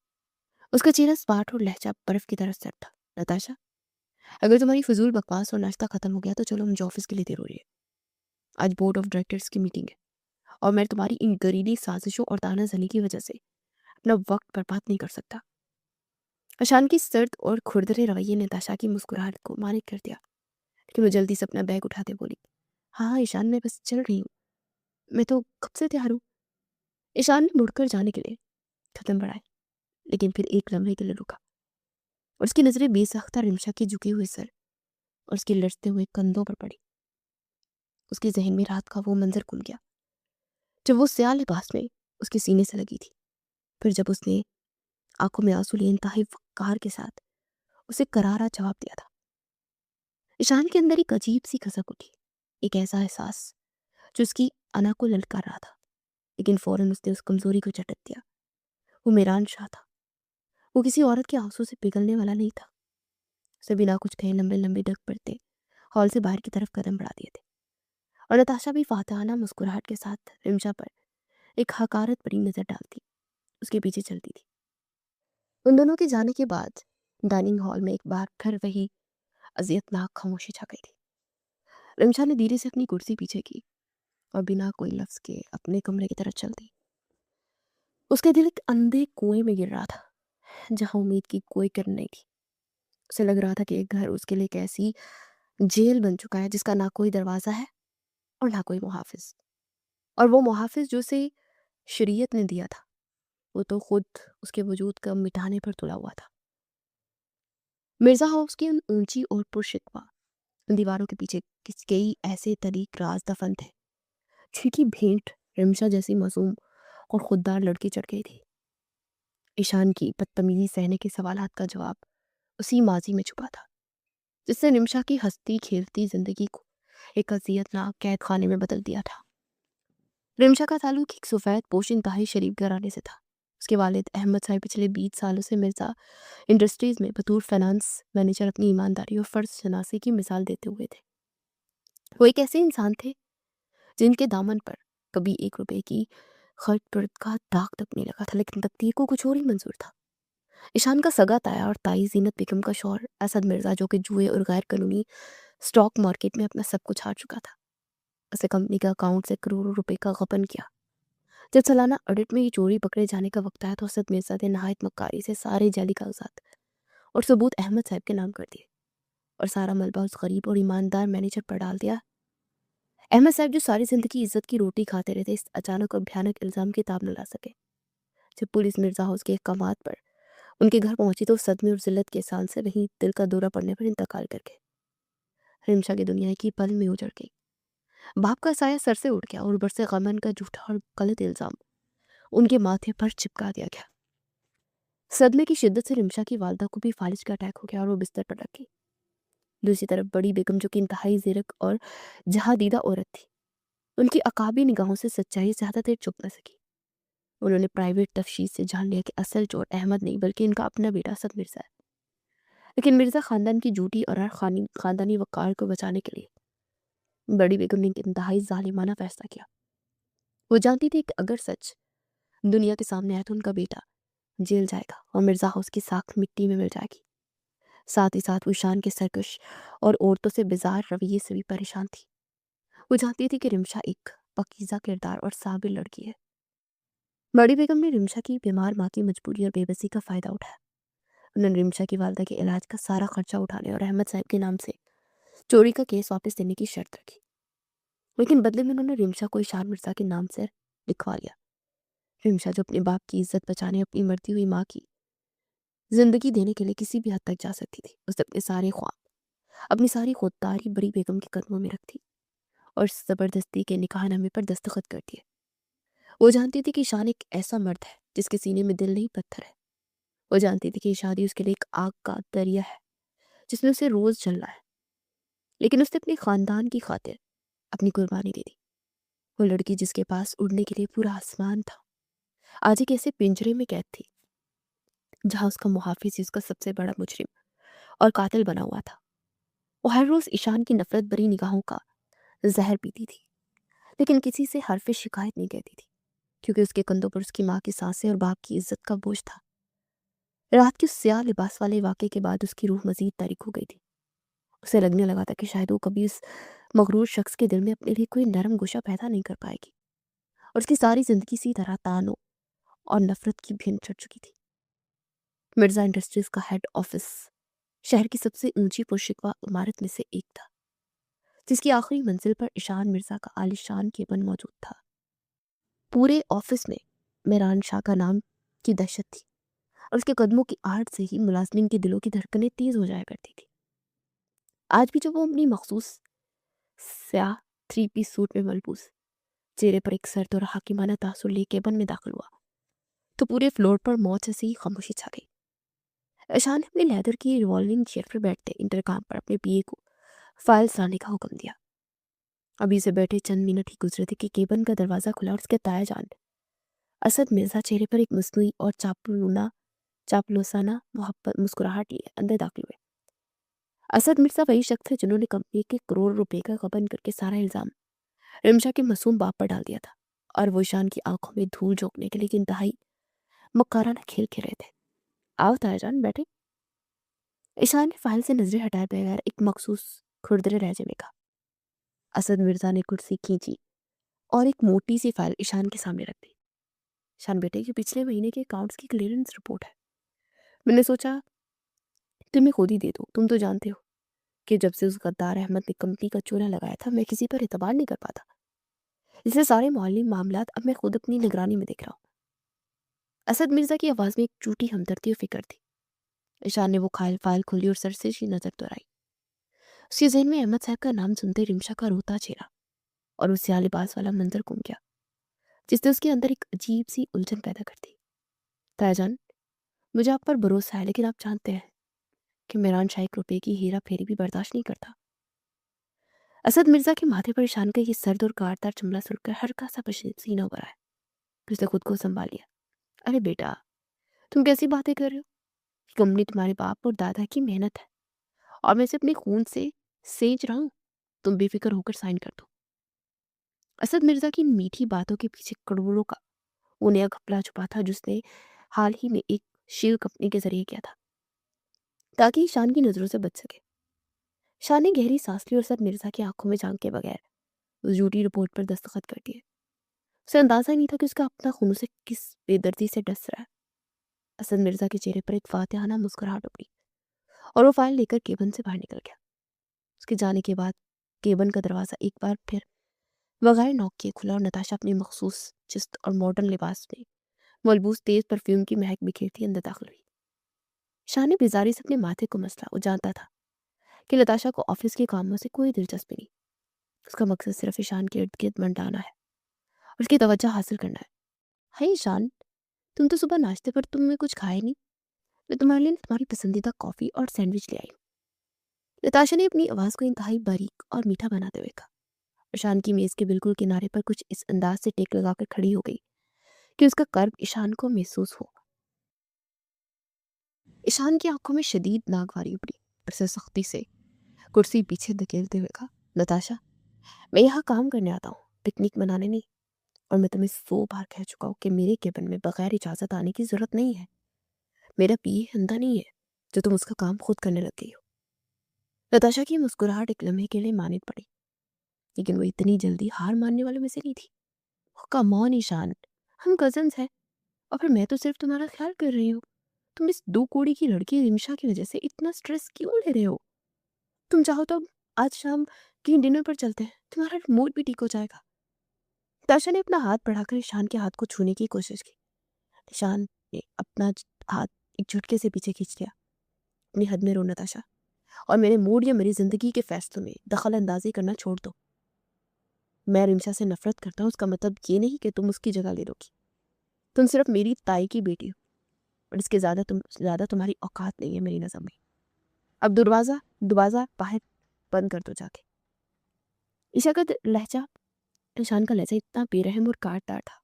उसका चेहरा स्पाट और लहजा बर्फ की तरह सर्द था। नताशा, अगर तुम्हारी फजूल बकवास और नाश्ता खत्म हो गया तो चलो, मुझे ऑफिस के लिए देर हो रही है। आज बोर्ड ऑफ डायरेक्टर्स की मीटिंग है और मैं तुम्हारी इन गरीबी साजिशों और तानाजनी की वजह से अपना वक्त बर्बाद नहीं कर सकता। ईशान की सर्द और खुरदरे रवैये ने नताशा की मुस्कुराहट को मानिक कर दिया, लेकिन वो जल्दी से अपना बैग उठाते बोली, हाँ ईशान, मैं बस चल रही हूँ, मैं तो कब से तैयार हूँ। ईशान ने मुड़कर जाने के लिए कदम बढ़ाए, लेकिन फिर एक लम्हे के लिए रुका और उसकी नजरें बेसाख्ता रिमशा के झुके हुए सर और उसके लड़ते हुए कंधों पर पड़ी। उसके जहन में रात का वो मंजर घूम गया जब वो स्याह लिबास में उसके सीने से लगी थी, फिर जब उसने आंखों में आंसू लिए इंतहाई वक़्कार के साथ उसे करारा जवाब दिया था। ईशान के अंदर एक अजीब सी खसक उठी, एक ऐसा एहसास जो उसकी अना को ललकार रहा था, लेकिन फौरन उसने उस कमजोरी को झटक दिया। वो मेरान शाह था। वो किसी औरत के आंसू से पिघलने वाला नहीं था। उसे बिना कुछ कहे लंबे लंबे डग पड़ते हॉल से बाहर की तरफ कदम बढ़ा दिए थे, और नताशा भी फातहाना मुस्कुराहट के साथ रिमशा पर एक हकारत भरी नजर डालती उसके पीछे चलती थी। उन दोनों के जाने के बाद डाइनिंग हॉल में एक बार फिर वही अजियतनाक खामोशी छा गई थी। रिमशा ने धीरे से अपनी कुर्सी पीछे की और बिना कोई लफ्ज के अपने कमरे की तरफ चल दी। उसके दिल एक अंधे कुएं में गिर रहा था, जहां उम्मीद की कोई किरण नहीं थी। उसे लग रहा था कि एक घर उसके लिए एक ऐसी जेल बन चुका है जिसका ना कोई दरवाजा है और ना कोई मुहाफिज। और वो मुहाफिज जो उसे शरीयत ने दिया था, वो तो खुद उसके वजूद का मिटाने पर तुला हुआ था। मिर्जा हाउस की उन ऊंची और पुरशिकवा दीवारों के पीछे कई ऐसे तरीक राज दफन थे जिनकी भेंट रिमशा जैसी मासूम और खुददार लड़की चढ़ गई थी। ईशान की बदतमीजी सहने के सवालात का जवाब उसी माजी में छुपा था, जिसने रिमशा की हंसती खेलती जिंदगी को एक अजियतनाक कैद खाने में बदल दिया था। रिमशा का ताल्लुक एक सफ़ेद पोश इंतहाई शरीफ घराने से था। उसके वालिद अहमद साहब पिछले 20 सालों से मिर्ज़ा इंडस्ट्रीज़ में बतौर फाइनेंस मैनेजर अपनी ईमानदारी और फ़र्ज शनासी की मिसाल देते हुए थे। वो एक ऐसे इंसान थे जिनके दामन पर कभी 1 रुपए की खर्च बर्द का दाग तक नहीं लगा था, लेकिन तकदीर को कुछ और ही मंजूर था। ईशान का सगा ताया और ताई जीनत बेगम का शौहर असद मिर्ज़ा, जो कि जुए और गैर कानूनी स्टॉक मार्केट में अपना सब कुछ हार चुका था, उसे कंपनी का अकाउंट से करोड़ों रुपए का गबन किया। जब सालाना ऑडिट में ये चोरी पकड़े जाने का वक्त आया तो असद मिर्ज़ा ने नहायत मक्कारी से सारे जाली कागजात और सबूत अहमद साहब के नाम कर दिए और सारा मलबा उस गरीब और ईमानदार मैनेजर पर डाल दिया। अहमद साहब, जो सारी जिंदगी इज्जत की रोटी खाते रहते, इस अचानक और भयानक इल्ज़ाम की ताब न ला सके। जब पुलिस मिर्ज़ा हाउस के अहकामात पर उनके घर पहुंची तो सदमे और जिल्लत के साल से वहीं दिल का दौरा पड़ने पर इंतकाल कर गए। रिमशा की दुनिया की पल में उजड़ गई। बाप का साया सर से उड़ गया और ऊपर से गमन का झूठा और गलत इल्ज़ाम उनके माथे पर चिपका दिया गया। सदमे की शिद्दत से रिमशा की वालदा को भी फालिज का अटैक हो गया और वो बिस्तर पर रख गई। दूसरी तरफ बड़ी बेगम, जो कि इंतहाई ज़ीरक और जहादीदा औरत थी, उनकी अकाबी निगाहों से सच्चाई ज़्यादा देर चुप न सकी। उन्होंने प्राइवेट तफ्तीश से जान लिया कि असल चोर अहमद नहीं बल्कि इनका अपना बेटा असद मिर्ज़ा है। लेकिन मिर्ज़ा ख़ानदान की झूठी और हर ख़ानदानी वक़ार को बचाने के लिए बड़ी बेगम ने एक इंतहाई ज़ालिमाना फ़ैसला किया। वो जानती थी कि अगर सच दुनिया के सामने आया तो उनका बेटा जेल जाएगा और मिर्ज़ा हाउस की साख मिट्टी में मिल जाएगी। साथ ही साथ वो ईशान के सरकश और औरतों से बेजार रवैये से भी परेशान थी। वो जानती थी कि रिमशा एक पाकीज़ा किरदार और साबिर लड़की है। बड़ी बेगम ने रिमशा की बीमार माँ की मजबूरी और बेबसी का फ़ायदा उठाया। उन्होंने रिमशा की वालदा के इलाज का सारा खर्चा उठाने और अहमद साहब के नाम से चोरी का केस वापस देने की शर्त रखी, लेकिन बदले में उन्होंने रिमशा को ईशान मिर्ज़ा के नाम से लिखवा लिया। रिमशा, जो अपने बाप की इज्जत बचाने अपनी मरती हुई माँ की जिंदगी देने के लिए किसी भी हद तक जा सकती थी, उसने अपने सारे ख्वाब, अपनी सारी खुददारी बड़ी बेगम के कदमों में रख दी और ज़बरदस्ती के निकाहनामे पर दस्तखत कर दिए। वो जानती थी कि ईशान एक ऐसा मर्द है जिसके सीने में दिल नहीं पत्थर है। वो जानती थी कि शादी उसके लिए एक आग का दरिया है जिसमें उसे रोज़ चलना है, लेकिन उसने अपने ख़ानदान की खातिर अपनी कुर्बानी दे दी। वो लड़की जिसके पास उड़ने के लिए पूरा आसमान था, आज एक ऐसे पिंजरे में कैद थी जहाँ उसका मुहाफिज ही उसका सबसे बड़ा मुजरिम और कातिल बना हुआ था। वो हर रोज़ ईशान की नफरत भरी निगाहों का जहर पीती थी, लेकिन किसी से हरफ शिकायत नहीं कहती थी, क्योंकि उसके कंधों पर उसकी माँ की सांसें और बाप की इज्जत का बोझ था। रात के उस स्याह लिबास वाले वाक़े के बाद उसकी रूह मज़ीद तारीक हो गई थी। उसे लगने लगा था कि शायद वो कभी उस मगरूर शख्स के दिल में अपने लिए कोई नरम गोशा पैदा नहीं कर पाएगी, और उसकी सारी ज़िंदगी इसी तरह तानों और नफरत की भिन चढ़ चुकी थी। मिर्ज़ा इंडस्ट्रीज़ का हेड ऑफिस शहर की सबसे ऊंची पुरशिकवा इमारत में से एक था, जिसकी आखिरी मंजिल पर ईशान मिर्ज़ा का आलिशान केबिन मौजूद था। पूरे ऑफिस में मेरान शाह का नाम की दहशत थी, और उसके कदमों की आहट से ही मुलाजमीन के दिलों की धड़कनें तेज हो जाया करती थी। आज भी जब वो अपनी मखसूस स्याह 3 पीस सूट में मलबूस, चेहरे पर एक सर्द और हाकिमाना तासुर ले केबिन में दाखिल हुआ तो पूरे फ्लोर पर मौत जैसी ही खामोशी छा गई। ईशान अपने लेदर की रिवॉल्विंग चेयर पर बैठते इंटरकॉम पर अपने पीए को फाइल्स लाने का हुक्म दिया। अभी से बैठे चंद मिनट ही गुजरे थे कि केबिन का दरवाज़ा खुला और उसके तायाजान असद मिर्ज़ा चेहरे पर एक मस्नूई और चापलूसाना मुस्कुराहट लिए अंदर दाखिल हुए। असद मिर्ज़ा वही शख्स थे जिन्होंने कंपनी के करोड़ रुपए का गबन करके सारा इल्ज़ाम रिमशा के मासूम बाप पर डाल दिया था, और वो ईशान की आंखों में धूल झोंकने के लिए एक इंतहाई मक्काराना खेल खेल रहे थे। आओ तायाजान, बैठे। ईशान ने फाइल से नजरें हटाए बगैर एक मखसूस खुरदरे लहजे में कहा। असद मिर्ज़ा ने कुर्सी खींची और एक मोटी सी फाइल ईशान के सामने रख दी। ईशान बेटे, ये पिछले महीने के अकाउंट्स की क्लियरेंस रिपोर्ट है। मैंने सोचा तुम्हें खुद ही दे दूं। तुम तो जानते हो कि जब से उस गद्दार अहमद ने कंपनी का चूना लगाया था, मैं किसी पर एतबार नहीं कर पाता। इसलिए सारे माली मामलात अब मैं खुद अपनी निगरानी में देख रहा हूँ। असद मिर्ज़ा की आवाज़ में एक टूटी हमदर्दी और फिक्र थी। ईशान ने वो फाइल खोली और सरसे सी नजर दोहराई। उसके जहन में अहमद साहब का नाम सुनते रिमशा का रोता चेहरा और उस स्याह लिबास वाला मंजर घूम गया, जिसने उसके अंदर एक अजीब सी उलझन पैदा कर दी। तायाजान, मुझे आप पर भरोसा है, लेकिन आप जानते हैं कि मेरान शाह 1 रुपए की हेरा फेरी भी बर्दाश्त नहीं करता। असद मिर्ज़ा के माथे पर ईशान का ये सर्द और कांटदार चमड़ा सुनकर हल्का सा पसीना उभरा है। फिर उसने खुद को संभाल लिया। अरे बेटा, तुम कैसी बातें कर रहे हो? कंपनी तुम्हारे बाप और दादा की मेहनत है और मैं इसे अपने खून से सेंच रहा हूँ। तुम बेफिक्र होकर साइन कर दो। असद मिर्ज़ा की इन मीठी बातों के पीछे करोड़ों का वो नया घपला छुपा था, जिसने हाल ही में एक शेल कंपनी के जरिए किया था, ताकि ईशान की नज़रों से बच सके। शान ने गहरी सांस ली और असद मिर्ज़ा की आंखों में झांक के बगैर उस झूठी रिपोर्ट पर दस्तखत कर दिए। उसे अंदाजा ही नहीं था कि उसका अपना खून उसे किस बेदर्दी से डस रहा है। असद मिर्ज़ा के चेहरे पर एक फातिहाना मुस्कुराहट उभरी और वो फाइल लेकर केबिन से बाहर निकल गया। उसके जाने के बाद केबिन का दरवाज़ा एक बार फिर बगैर नॉक किए खुला और नताशा अपनी मखसूस चुस्त और मॉडर्न लिबास में मलबूस तेज परफ्यूम की महक बिखेरती अंदर दाखिल हुई। शाह ने बेजारी से अपने माथे को मसला। वो जानता था कि नताशा को ऑफिस के कामों से कोई दिलचस्पी नहीं। उसका मकसद सिर्फ ईशान के इर्द गिर्द मंडाना है और उसकी तवज्जो हासिल करना है। हाय ईशान, तुम तो सुबह नाश्ते पर तुमने कुछ खाया नहीं। मैं तुम्हारे लिए तुम्हारी पसंदीदा कॉफ़ी और सैंडविच ले आई हूँ। नताशा ने अपनी आवाज़ को इंतहाई बारीक और मीठा बनाते हुए कहा। ईशान की मेज़ के बिल्कुल किनारे पर कुछ इस अंदाज से टेक लगाकर खड़ी हो गई कि उसका कर्ब ईशान को महसूस हो। ईशान की आंखों में शदीद नागवारी उभरी। उसे सख्ती से कुर्सी पीछे धकेलते हुए कहा, नताशा, मैं यहाँ काम करने आता हूँ, पिकनिक मनाने नहीं। और मैं तुम्हें 100 बार कह चुका हूँ कि मेरे केबिन में बगैर इजाज़त आने की ज़रूरत नहीं है। मेरा पीए अंधा नहीं है जो तुम उसका काम खुद करने लग गई हो। नताशा की मुस्कुराहट एक लम्हे के लिए मानित पड़ी, लेकिन वो इतनी जल्दी हार मानने वालों में से नहीं थी। कम ऑन ईशान, हम कजन्स हैं और फिर मैं तो सिर्फ तुम्हारा ख्याल कर रही हूँ। तुम इस 2 कौड़ी की लड़की रिमशा की वजह से इतना स्ट्रेस क्यों ले रहे हो? तुम चाहो तो आज शाम कहीं डिनर पर चलते हैं, तुम्हारा मूड भी ठीक हो जाएगा। ताशा ने अपना हाथ बढ़ाकर ईशान के हाथ को छूने की कोशिश की। ईशान ने अपना हाथ एक झटके से पीछे खींच लिया। अपनी हद में रो नताशा, और मेरे मूड या मेरी ज़िंदगी के फैसलों में दखल अंदाजी करना छोड़ दो। मैं रिमशा से नफरत करता हूँ, उसका मतलब ये नहीं कि तुम उसकी जगह ले लोगी। तुम सिर्फ मेरी ताई की बेटी हो और इसके ज़्यादा तुम्हारी औकात नहीं है मेरी नज़र में। अब दरवाज़ा दरवाज़ा बाहर बंद कर दो जाके। ईशा का लहजा ईशान का लहजा इतना बेरहम और काटदार था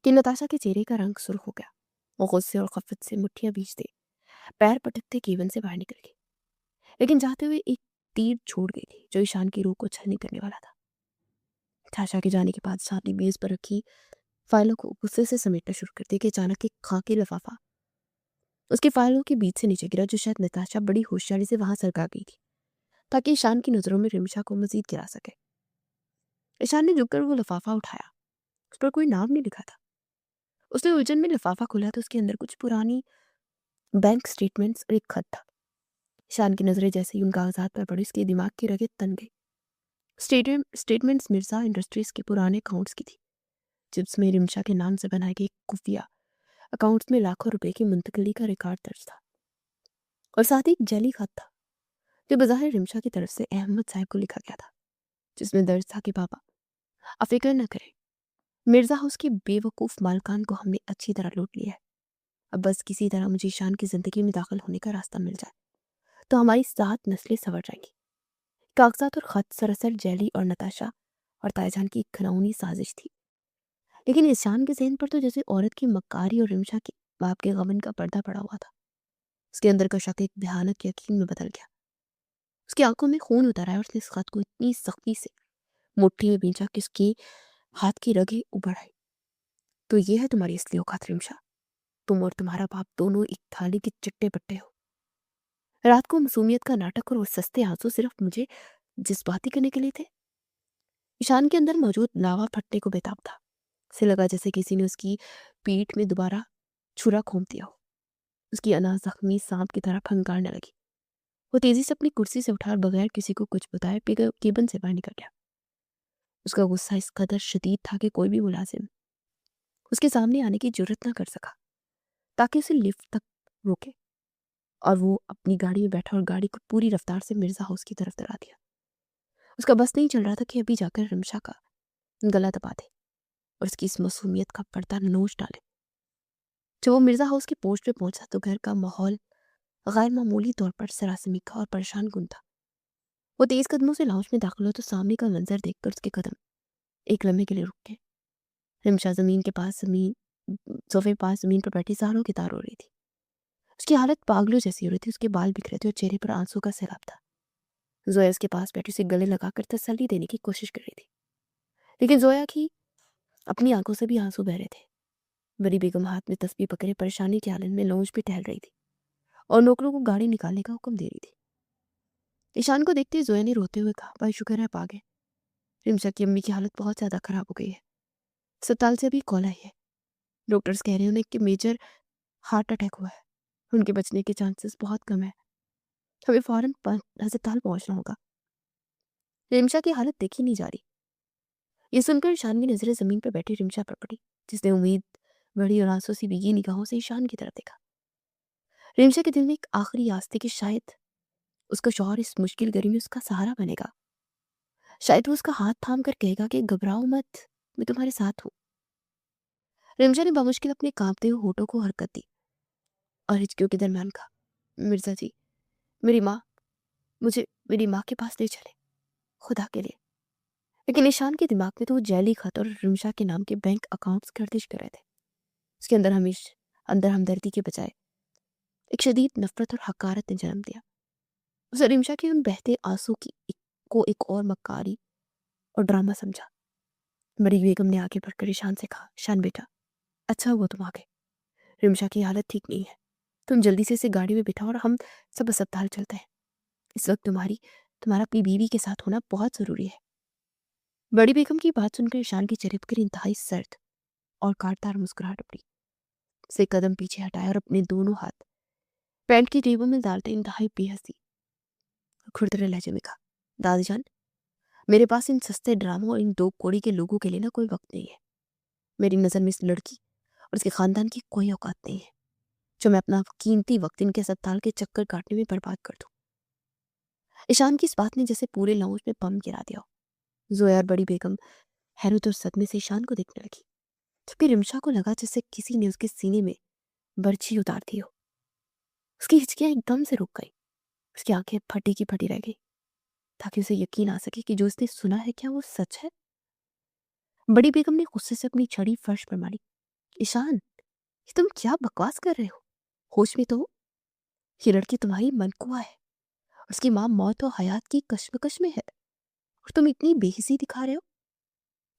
कि नताशा के चेहरे का रंग सुर्ख हो गया। वो गुस्से और खफत से मुट्ठियां भींचते पैर पटकते केबिन से बाहर निकल गई, लेकिन जाते हुए एक तीर छोड़ गई थी जो ईशान की रूह को छलनी करने वाला था। ताशा के जाने के बाद साहब ने मेज पर रखी फाइलों को गुस्से से समेटना शुरू कर दिया कि अचानक एक खाकी लिफाफा उसकी फाइलों के बीच से नीचे गिरा, जो शायद नताशा बड़ी होशियारी से वहां सरका गई थी ताकि ईशान की नजरों में रिमशा को मजीद गिरा सके। ईशान ने झुककर वो लिफाफा उठाया। उस पर कोई नाम नहीं लिखा था। उसने उलझन में लिफाफा खोला तो उसके अंदर कुछ पुरानी बैंक स्टेटमेंट्स और एक खत था। ईशान की नजरें जैसे ही उन कागजात पर पड़ी, उसके दिमाग की रगें तन गई। स्टेटमेंट्स मिर्जा इंडस्ट्रीज के पुराने अकाउंट्स की थी, जिसमें रिमशा के नाम से बनाए गए खुफिया अकाउंट्स में लाखों रुपए की मुंतकली का रिकॉर्ड दर्ज था। और साथ ही एक जैली खत था जो बज़ाहिर रिमशा की तरफ से अहमद साहब को लिखा गया था, जिसमें दर्ज था कि पापा, आप फिक्र न करें, मिर्जा हाउस के बेवकूफ़ मालकान को हमने अच्छी तरह लूट लिया है। अब बस किसी तरह मुझे ईशान की ज़िंदगी में दाखिल होने का रास्ता मिल जाए तो हमारी 7 नस्लें संवर जाएंगी। कागजात और खत सरासर जैली और नताशा और ताईजान की एक घिनौनी साजिश थी। लेकिन ईशान के ज़हन पर तो जैसे औरत की मक्कारी और रिमशा के बाप के गबन का पर्दा पड़ा हुआ था। उसके अंदर का शक एक भयानक यकीन में बदल गया। उसकी आंखों में खून उतर आया और उसने इस खत को इतनी सख्ती से मुट्ठी में भींचा कि उसकी हाथ की रगें उभर आई। तो ये है तुम्हारी असली औकात रिमशा। तुम और तुम्हारा बाप दोनों एक थाली के चिट्टे बट्टे हो। रात को मासूमियत का नाटक और वो सस्ते आंसू सिर्फ मुझे जज्बाती करने के लिए थे। ईशान के अंदर मौजूद लावा फटने को बेताब था। उसे लगा जैसे किसी ने उसकी पीठ में दोबारा छुरा घोंप दिया हो। उसकी अनाज जख्मी सांप की तरह फंकारने लगी। वो तेजी से अपनी कुर्सी से उठा बगैर किसी को कुछ बताए केबिन से बाहर निकल गया। उसका गुस्सा इस कदर शदीद था कि कोई भी मुलाजिम उसके सामने आने की जुर्रत ना कर सका ताकि उसे लिफ्ट तक रोके। और वो अपनी गाड़ी में बैठा और गाड़ी को पूरी रफ्तार से मिर्जा हाउस की तरफ दौड़ा दिया। उसका बस नहीं चल रहा था कि अभी जाकर रिमशा का गला दबा दे और उसकी इस मासूमियत का पर्दा नोच डाले। जब वो मिर्जा हाउस के पोस्ट पे पहुंचा तो घर का माहौल गैर मामूली तौर पर सरासमी का और परेशान कुन था। वो तेज कदमों से लाउंज में दाखिल हुआ तो सामने का मंजर देखकर उसके कदम एक लम्हे के लिए रुक गए। रिमशा जमीन सोफे के पास जमीन पर बैठी सहारों की तार हो रही थी। उसकी हालत पागलों जैसी हो रही थी। उसके बाल बिखरे थे और चेहरे पर आंसू का सैलाब था। जोया उसके पास बैठी उसे गले लगाकर तसल्ली देने की कोशिश कर रही थी, लेकिन जोया की अपनी आंखों से भी आंसू बह रहे थे। बड़ी बेगम हाथ में तस्बीह पकड़े परेशानी के आलम में लॉन्ज पे टहल रही थी और नौकरों को गाड़ी निकालने का हुक्म दे रही थी। ईशान को देखते ही जोया ने रोते हुए कहा, भाई शुक्र है आप आ गए। रिमशा की अम्मी की हालत बहुत ज्यादा खराब हो गई है। अस्पताल से अभी कॉल आई है। डॉक्टर्स कह रहे हैं उन्हें कि मेजर हार्ट अटैक हुआ है। उनके बचने के चांसेस बहुत कम है। हमें फौरन अस्पताल पहुंचना होगा। रिमशा की हालत देखी नहीं जा रही। ये सुनकर ईशान की नजरें जमीन पर बैठी रिमशा पर पड़ी, जिसने उम्मीद बड़ी और आंसू सी भीगी निगाहों से ईशान की तरफ देखा। रिमशा के दिल में एक आखिरी आस थी कि शायद उसका शौहर इस मुश्किल घड़ी में उसका सहारा बनेगा। शायद वो उसका हाथ थाम कर कहेगा कि घबराओ मत, मैं तुम्हारे साथ हूँ। रिमशा ने बामुश्किल अपने कांपते हुए होठों को हरकत दी और हिचकियों के दरमियान कहा, मिर्जा जी, मेरी माँ, मुझे मेरी माँ के पास ले चले, खुदा के लिए। लेकिन ईशान के दिमाग में तो वो जैली खत और रिमशा के नाम के बैंक अकाउंट्स गर्दिश कर रहे थे। उसके अंदर हमदर्दी के बजाय एक शदीद नफरत और हकारत ने जन्म दिया। उसे रिमशा के उन बहते आंसू को एक और मक्कारी और ड्रामा समझा। बड़ी बेगम ने आगे बढ़कर ईशान से कहा, ईशान बेटा, अच्छा हुआ तुम आ गए। रिमशा की हालत ठीक नहीं है। तुम जल्दी से इसे गाड़ी में बिठाओ और हम सब अस्पताल चलते हैं। इस वक्त तुम्हारा अपनी बीवी के साथ होना बहुत जरूरी है। बड़ी बेगम की बात सुनकर ईशान की चेहरे पर इंतहाई सर्द और काटदार मुस्कुराहट उभरी। से कदम पीछे हटाया और अपने दोनों हाथ पैंट की जेबों में डालते इंतहाई बेहसी खुरदरे लहजे में कहा, दादीजान, मेरे पास इन सस्ते ड्रामों और इन दो कौड़ी के लोगों के लिए ना कोई वक्त नहीं है। मेरी नज़र में इस लड़की और उसके खानदान की कोई औकात नहीं है जो मैं अपना कीमती वक्त इनके अस्पताल के चक्कर काटने में बर्बाद कर दूं। ईशान की इस बात ने जैसे पूरे लाउंज में बम गिरा दिया हो। जोया और बड़ी बेगम हैरत और सदमे से ईशान को देखने लगी, जबकि रिमशा को लगा जैसे किसी ने उसके सीने में बर्छी उतार दी हो। उसकी हिचकियां एकदम से रुक गई। उसकी आंखें फटी की फटी रह गई ताकि उसे यकीन आ सके कि जो उसने सुना है क्या वो सच है। बड़ी बेगम ने गुस्से से अपनी छड़ी फर्श पर मारी। ईशान, ये तुम क्या बकवास कर रहे हो? होश में तो हो। ये लड़की तुम्हारी मनकुआ है। उसकी माँ मौत और हयात की कश्मकश में है और तुम इतनी बेहिसी दिखा रहे हो।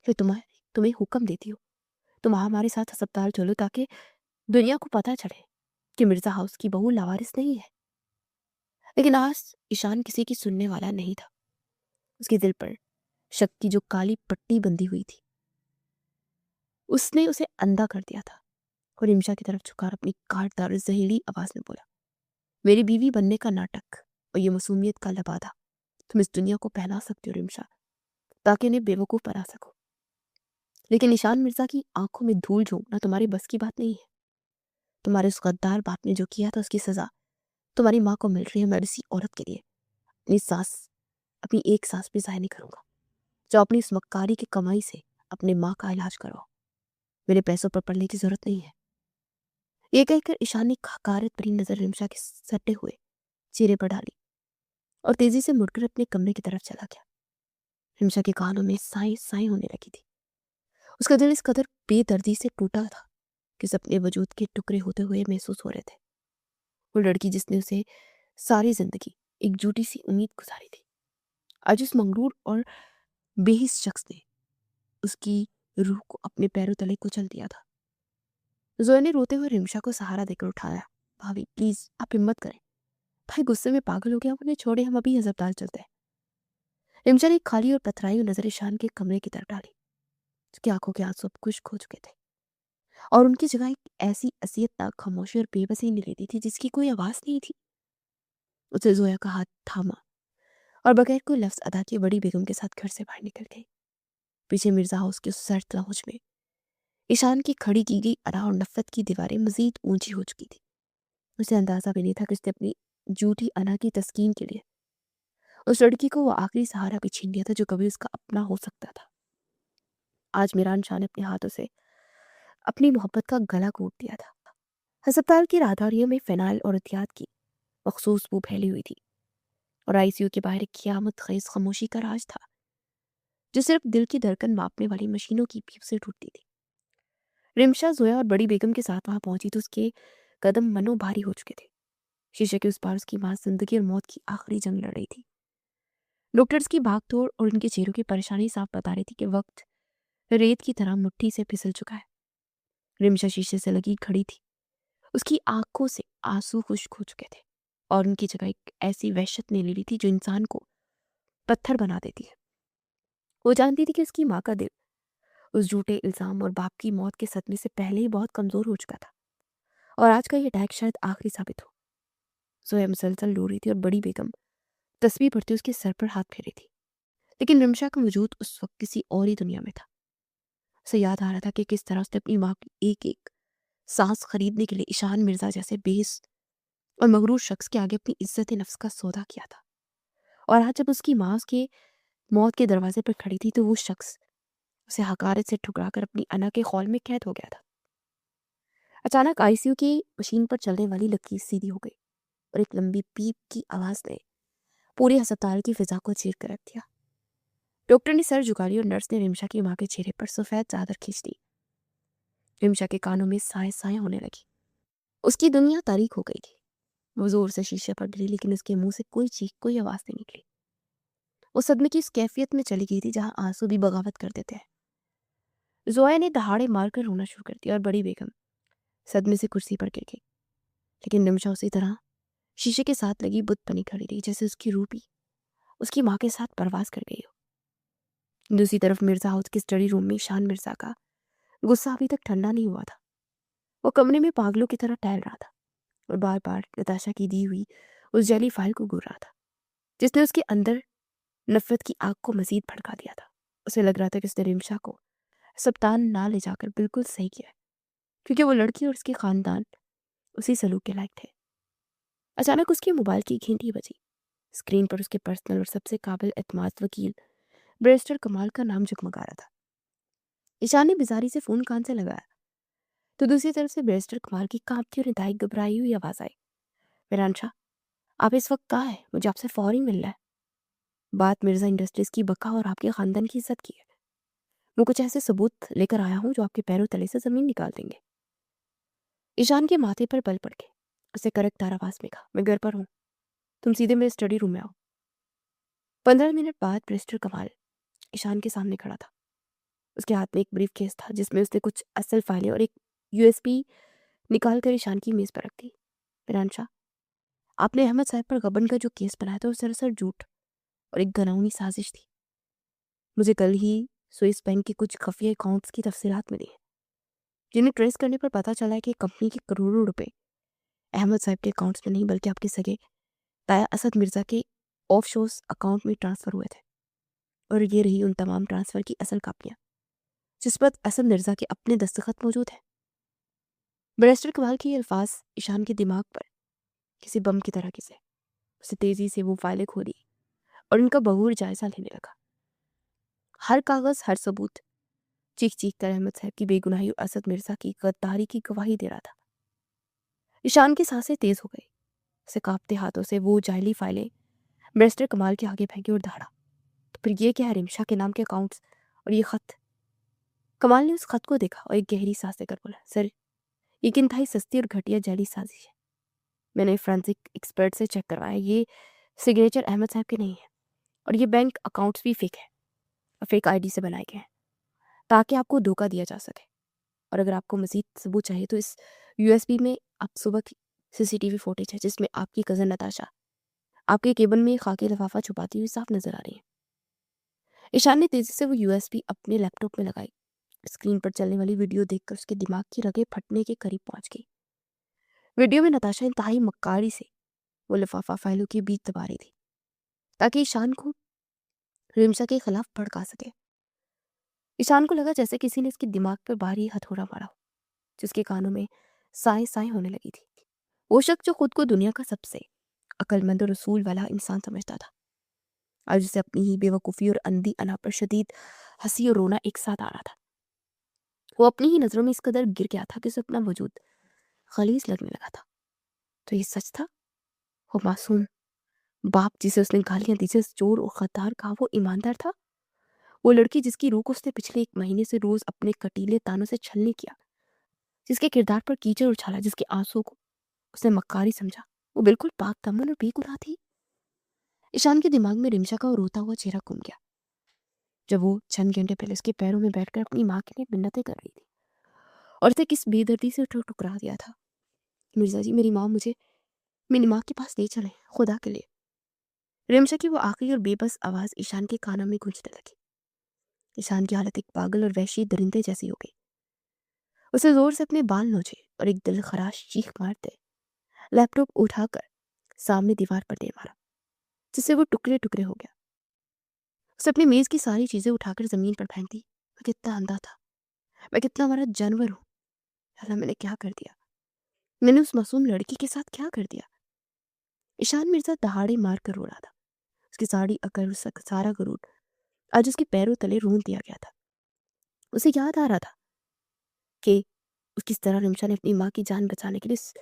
फिर तुम्हें हुक्म देती हो, तुम हमारे साथ अस्पताल चलो ताकि दुनिया को पता चले कि मिर्जा हाउस की बहू लावारिस नहीं है। लेकिन आज ईशान किसी की सुनने वाला नहीं था। उसके दिल पर शक की जो काली पट्टी बंधी हुई थी उसने उसे अंधा कर दिया था। और रिमशा की तरफ झुककर अपनी काटदार जहरीली आवाज में बोला, मेरी बीवी बनने का नाटक और ये मासूमियत का लबादा तुम इस दुनिया को पहना सकते हो रिमशा, ताकि इन्हें बेवकूफ बना सको। लेकिन ईशान मिर्जा की आंखों में धूल झोंकना तुम्हारी बस की बात नहीं है। तुम्हारे उस गद्दार बाप ने जो किया था उसकी सजा तुम्हारी माँ को मिल रही है। मैं इसी औरत के लिए अपनी एक सांस भी जाया नहीं करूंगा जो अपनी इस मक्कारी की कमाई से अपने माँ का इलाज करवाओ। मेरे पैसों पर पड़ने की जरूरत नहीं है। ये कहकर ईशान ने हकारत भरी नजर रिमशा के सटे हुए चेहरे पर डाली और तेजी से मुड़कर अपने कमरे की तरफ चला गया। रिमशा के कानों में साई साई होने लगी थी। उसका दिल इस कदर बेदर्दी से टूटा था कि उसे अपने वजूद के टुकड़े होते हुए महसूस हो रहे थे। वो लड़की जिसने उसे सारी जिंदगी एक झूठी सी उम्मीद गुजारी थी, आज उस मंगरूर और बेहिस शख्स ने उसकी रूह को अपने पैरों तले कुचल दिया था। जोया ने रोते हुए रिमशा को सहारा देकर उठाया। भाभी प्लीज आप हिम्मत करें, भाई गुस्से में पागल हो गया, उन्हें छोड़े, हम अभी अस्पताल चलते हैं। रिमशा ने एक खाली और पथराई हुई नजर ईशान के कमरे की तरफ डाली। उसकी आंखों के आंसू अब कुछ खो चुके थे और उनकी जगह एक ऐसी असियतनाक खामोशी और बेबसी ने ले ली थी जिसकी कोई आवाज नहीं थी। उसे जोया का हाथ थामा और बगैर कोई लफ्ज अदा किए बड़ी बेगम के साथ घर से बाहर निकल गई। पीछे मिर्जा हाउस की उस सर्द लाउंज में ईशान की खड़ी की गई अना और नफरत की दीवारें मजीद ऊंची हो चुकी थी। उसे अंदाजा भी नहीं था कि उसने अपनी झूठी अना की तस्कीन के लिए उस लड़की को वो आखिरी सहारा भी छीन लिया था जो कभी उसका अपना हो सकता था। आज मीरान शाह ने अपने हाथों से अपनी मोहब्बत का गला घोट दिया था। अस्पताल की राहदारियों में फिनाइल और एहतियात की मखसूस बू फैली हुई थी और आईसीयू के बाहर एक क़यामत ख़ेज़ खामोशी का राज था जो सिर्फ दिल की धड़कन मापने वाली मशीनों की पीप से टूटती थी। रिमशा जोया और बड़ी बेगम के साथ वहां पहुंची तो उसके कदम मनो भारी हो चुके थे। शीशे के उस पार उसकी मां जिंदगी और मौत की आखिरी जंग लड़ रही थी। डॉक्टर्स की भागदौड़ और उनके चेहरों की परेशानी साफ बता रही थी कि वक्त रेत की तरह मुट्ठी से फिसल चुका है। रिमशा शीशे से लगी खड़ी थी। उसकी आंखों से आंसू खुश्क हो चुके थे और उनकी जगह एक ऐसी वहशत ने ले ली थी जो इंसान को पत्थर बना देती है। वो जानती थी कि उसकी माँ का दिल उस झूठे इल्जाम और बाप की मौत के सदमे से पहले ही बहुत कमजोर हो चुका था और आज का ये अटैक शायद आखिरी साबित हो। जोया मुसलसल रो रही थी और बड़ी बेगम तस्वीर पड़ती उसके सर पर हाथ फेरे थी। लेकिन रिमशा का वजूद उस वक्त किसी और ही दुनिया में था। उसे याद आ रहा था कि किस तरह उसने अपनी माँ की एक एक सांस खरीदने के लिए ईशान मिर्जा जैसे बेस और मगरूर शख्स के आगे अपनी इज्जत नफ्स का सौदा किया था। और आज जब उसकी माँ उसके मौत के दरवाजे पर खड़ी थी तो वो शख्स उसे हकारत से ठुकराकर अपनी अना के खौल में कैद हो गया था। अचानक आईसीयू की मशीन पर चलने वाली लकीर सीधी हो गई और एक लंबी पीप की आवाज ने पूरे अस्पताल की फिजा को चीर कर रख दिया। डॉक्टर ने सर झुका लिया और नर्स ने रिमशा की माँ के चेहरे पर सफेद चादर खींच दी। रिमशा के कानों में साए साए होने लगी। उसकी दुनिया तारीक हो गई थी। वो जोर से शीशे पर गिरी लेकिन उसके मुंह से कोई चीख कोई आवाज नहीं निकली। वो सदमे की उस कैफियत में चली गई थी जहां आंसू भी बगावत कर देते हैं। जोया ने दहाड़े मारकर रोना शुरू कर दिया और बड़ी बेगम सदमे से कुर्सी पर गिर गई। लेकिन रिमशा उसी तरह शीशे के साथ लगी बुत बनी खड़ी रही जैसे उसकी रूह भी उसकी माँ के साथ परवास कर गई हो। दूसरी तरफ मिर्जा हाउस के स्टडी रूम में ईशान मिर्जा का गुस्सा अभी तक ठंडा नहीं हुआ था। वो कमरे में पागलों की तरह टहल रहा था और बार बार नताशा की दी हुई उस जैली फाइल को घूर रहा था जिसने उसके अंदर नफरत की आग को मजीद भड़का दिया था। उसे लग रहा था कि उसने रिमशा को अस्पताल ना ले जाकर बिल्कुल सही किया क्योंकि वो लड़की और उसके खानदान उसी सलूक के लायक थे। अचानक उसके मोबाइल की घंटी बजी। स्क्रीन पर उसके पर्सनल और सबसे काबिल एतमाद वकील बैरिस्टर कमाल का नाम जगमगा रहा था। ईशान ने बेजारी से फोन कान से लगाया तो दूसरी तरफ से बैरिस्टर कमाल की कांपती और इंतहाई घबराई हुई आवाज आई। मेहरान शाह, आप इस वक्त कहाँ हैं? मुझे आपसे फौरी मिलना है। बात मिर्जा इंडस्ट्रीज की बका और आपके खानदान की इज्जत की है। मैं कुछ ऐसे सबूत लेकर आया हूँ जो आपके पैरों तले से जमीन निकाल देंगे। ईशान के माथे पर बल पड़ गए। उसे करकदार आवाज में कहा, मैं घर पर हूँ, तुम सीधे मेरे स्टडी रूम में आओ। 15 मिनट बाद बैरिस्टर कमाल ईशान के सामने खड़ा था। उसके हाथ में एक ब्रीफ केस था जिसमें उसने कुछ असल फाइलें और एक यूएसबी निकाल कर ईशान की मेज पर रख दी। मेहरान शाह, आपने अहमद साहब पर गबन का जो केस बनाया था वो सरासर झूठ और एक घिनौनी साजिश थी। मुझे कल ही स्विस बैंक के कुछ खुफिया अकाउंट्स की तफसीलात मिली हैं जिन्हें ट्रेस करने पर पता चला है कि कंपनी के करोड़ों रुपए अहमद साहब के अकाउंट्स में नहीं बल्कि आपके सगे ताया असद मिर्जा के ऑफशोर्स अकाउंट में ट्रांसफर हुए थे। और ये रही उन तमाम ट्रांसफर की असल कापियां जिस पर असद मिर्जा के अपने दस्तखत मौजूद हैं। बैरिस्टर कमाल के ये अल्फाज ईशान के दिमाग पर किसी बम की तरह घिसे। उसे तेजी से वो फाइलें खोली और उनका बगूर जायजा लेने लगा। हर कागज हर सबूत चीख चीख कर अहमद साहब की बेगुनाही और असद मिर्जा की गद्दारी की गवाही दे रहा था। ईशान की सांसें तेज हो गई। उसे कांपते हाथों से वो जायली फाइलें बैरिस्टर कमाल के आगे फेंके और दहाड़ा, तो फिर ये क्या है? रिमशा के नाम के अकाउंट्स और ये खत। कमाल ने उस खत को देखा और एक गहरी सांस लेकर बोला, सर, ये कि इंतहाई सस्ती और घटिया जाली साजिश है। मैंने फोरेंसिक एक्सपर्ट से चेक करवाया, ये सिग्नेचर अहमद साहब के नहीं है और ये बैंक अकाउंट्स भी फेक है और फेक आईडी से बनाए गए हैं ताकि आपको धोखा दिया जा सके। और अगर आपको मजीद सबूत चाहिए तो इस यूएसबी में आप सुबह की सीसीटीवी फुटेज है जिसमें आपकी कज़न नताशा आपके केबिन में खाकी लिफाफा छुपाती हुई साफ नजर आ रही है। ईशान ने तेजी से वो यूएसबी अपने लैपटॉप में लगाई। स्क्रीन पर चलने वाली वीडियो देखकर उसके दिमाग की रगें फटने के करीब पहुंच गई। वीडियो में नताशा इंतहाई मक्कारी से वो लिफाफा फाइलों के बीच दबा रही थी ताकि ईशान को रिमशा के खिलाफ भड़का सके। ईशान को लगा जैसे किसी ने इसके दिमाग पर भारी हथौड़ा मारा हो, जिसके कानों में साए साए होने लगी थी। वो शख्स जो खुद को दुनिया का सबसे अक्लमंद और उसूल वाला इंसान समझता था, आज उसे अपनी ही बेवकूफ़ी और अंधी अना पर शदीद हंसी और रोना एक साथ आ रहा था। वो अपनी ही नज़रों में इस कदर गिर गया था कि उसे अपना वजूद खलीज लगने लगा था। तो ये सच था? वो मासूम बाप जिसे उसने गालियां दी, जिस चोर और गद्दार का वो ईमानदार था? वो लड़की जिसकी रूह को उसने पिछले 1 महीने से रोज अपने कटीले तानों से छलनी किया, जिसके किरदार पर कीचड़ उछाला, जिसके आंसू को उसने मक्कारी समझा, वो बिल्कुल पाक दामन और बेगुनाह थी। ईशान के दिमाग में रिमशा का वो रोता हुआ चेहरा घूम गया जब वो चंद घंटे पहले उसके पैरों में बैठकर अपनी माँ के लिए मिन्नतें कर रही थी और उसे किस बेदर्दी से ठुकरा दिया था। मिर्जा जी, मेरी माँ मुझे मेरी माँ के पास ले चले, खुदा के लिए। रिमशा की वो आखिरी और बेबस आवाज ईशान के कानों में गूंजने लगी। ईशान की हालत एक पागल और वहशी दरिंदे जैसी हो गई। उसे जोर से अपने बाल नोचे और एक दिल खराश चीख मारते लैपटॉप उठाकर सामने दीवार पर दे मारा, जिससे वो टुकड़े टुकड़े हो गया। उसे अपनी मेज की सारी चीजें उठाकर जमीन पर फेंक दी। मैं कितना अंधा था, मैं कितना बड़ा जानवर हूँ। अल्लाह, मैंने क्या कर दिया? मैंने उस मासूम लड़की के साथ क्या कर दिया? ईशान मिर्जा दहाड़े मार कर रो रहा था। उसकी सारी अकल, उसका सारा गरूर आज उसके पैरों तले रोन दिया गया था। उसे याद आ रहा था कि किस तरह रिमशा ने अपनी माँ की जान बचाने के लिए इस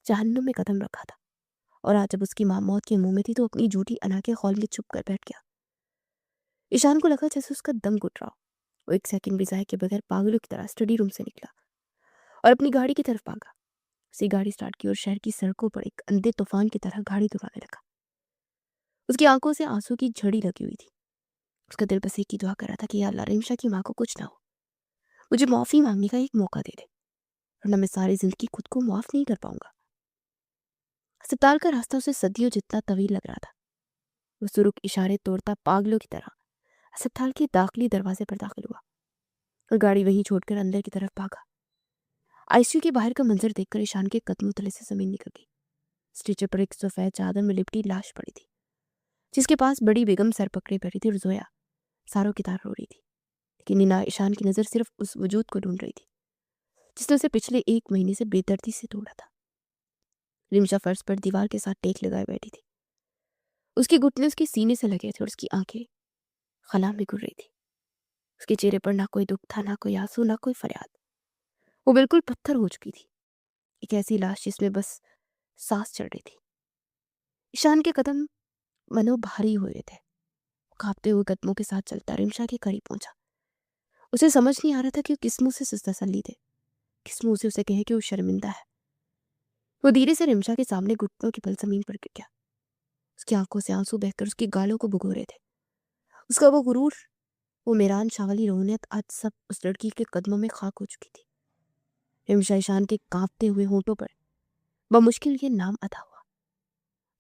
जहन्नुम में कदम रखा था, और आज जब उसकी माँ मौत के मुंह में थी तो अपनी झूठी अना के खौल में चुप कर बैठ गया। ईशान को लगा जैसे उसका दम घुट रहा हो। वो 1 सेकंड भी जाए के बगैर पागलों की तरह स्टडी रूम से निकला और अपनी गाड़ी की तरफ भागा। उसी गाड़ी स्टार्ट की और शहर की सड़कों पर एक अंधे तूफान की तरह गाड़ी दौड़ाने लगा। उसकी आंखों से आंसू की झड़ी लगी हुई थी। उसका दिल बस एक ही दुआ कर रहा था कि या अल्लाह, रिमशा की माँ को कुछ ना हो, मुझे माफ़ी मांगने का एक मौका दे दे, वरना मैं सारी जिंदगी खुद को माफ़ नहीं कर पाऊंगा। अस्पताल का रास्ता उसे सदियों जितना तवील लग रहा था। वो सुरुख इशारे तोड़ता पागलों की तरह अस्पताल के दाखिली दरवाजे पर दाखिल हुआ और गाड़ी वहीं छोड़कर अंदर की तरफ भागा। आईसीयू के बाहर का मंजर देखकर ईशान के कदमों तले से जमीन निकल गई। स्ट्रेचर पर एक सफेद चादर में लिपटी लाश पड़ी थी, जिसके पास बड़ी बेगम सर पकड़े बैठी थी और जोया सारों की तार रो रही थी। लेकिन नीना ईशान की नज़र सिर्फ उस वजूद को ढूंढ रही थी जिसने उसे पिछले 1 महीने से बेदर्दी से तोड़ा था। रिमशा फर्श पर दीवार के साथ टेक लगाए बैठी थी। उसके घुटने उसके सीने से लगे थे और उसकी आंखें खला में घुर रही थी। उसके चेहरे पर ना कोई दुख था, ना कोई आंसू, ना कोई फरियाद। वो बिल्कुल पत्थर हो चुकी थी, एक ऐसी लाश जिसमें बस सांस चढ़ रही थी। ईशान के कदम मनो भारी हुए थे। कांपते हुए कदमों के साथ चलता रिमशा के करीब पहुंचा। उसे समझ नहीं आ रहा था कि वो किस मुंह से तसल्ली दे, किस मुंह से उसे कहे कि वो शर्मिंदा है। वो धीरे से रिमशा के सामने घुटनों के बल जमीन पर गिर गया। उसकी आंखों से आंसू बहकर उसकी गालों को भिगो रहे थे। उसका वो गुरूर, वो मेरान शाह वाली रौनक आज सब उस लड़की के कदमों में खाक हो चुकी थी। रिमशा ईशान के कांपते हुए होंठों पर बमुश्किल ये नाम अदा हुआ।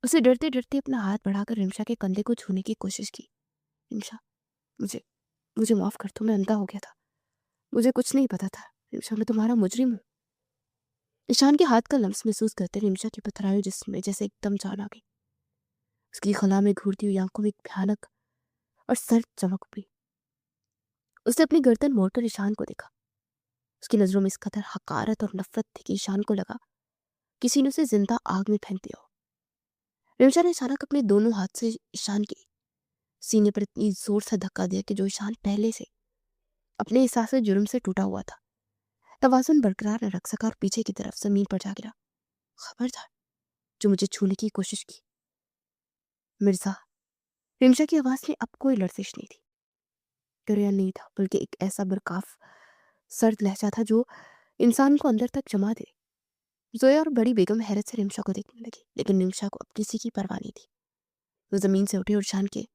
उसे डरते डरते अपना हाथ बढ़ाकर रिमशा के कंधे को छूने की कोशिश की। रिमशा, मुझे मुझे माफ कर दो, मैं अंधा हो गया था, मुझे कुछ नहीं पता था। रिमशा, मैं तुम्हारा मुजरिम हूँ। ईशान के हाथ का लम्स महसूस करते रिमशा के पथराए जिस्म में जैसे एकदम जान आ गई। उसकी खला में घूरती हुई आंखों में एक भयानक और सर्द चमक उभरी। उसने अपनी गर्दन मोड़कर ईशान को देखा। उसकी नजरों में इस कदर हकारत और नफरत थी कि ईशान को लगा किसी ने उसे जिंदा आग में फेंक दिया हो। रिमशा ने अचानक अपने दोनों हाथ से ईशान के सीने पर इतनी जोर से धक्का दिया कि जो ईशान पहले से अपने एहसास जुर्म से टूटा हुआ था, तवाज़ुन बरकरार न रख सका और पीछे की तरफ जमीन पर जा गिरा। खबरदार जो मुझे छूने की कोशिश की। मिर्जा, रिमशा की आवाज़ में अब कोई लर्जिश नहीं थी, डर नहीं था, बल्कि एक ऐसा बरकाफ सर्द लहजा था जो इंसान को अंदर तक जमा दे। जोया और बड़ी बेगम हैरत से रिमशा को देखने लगी, लेकिन रिमशा को अब किसी की परवाह नहीं थी। वो ज़मीन से उठी और शान के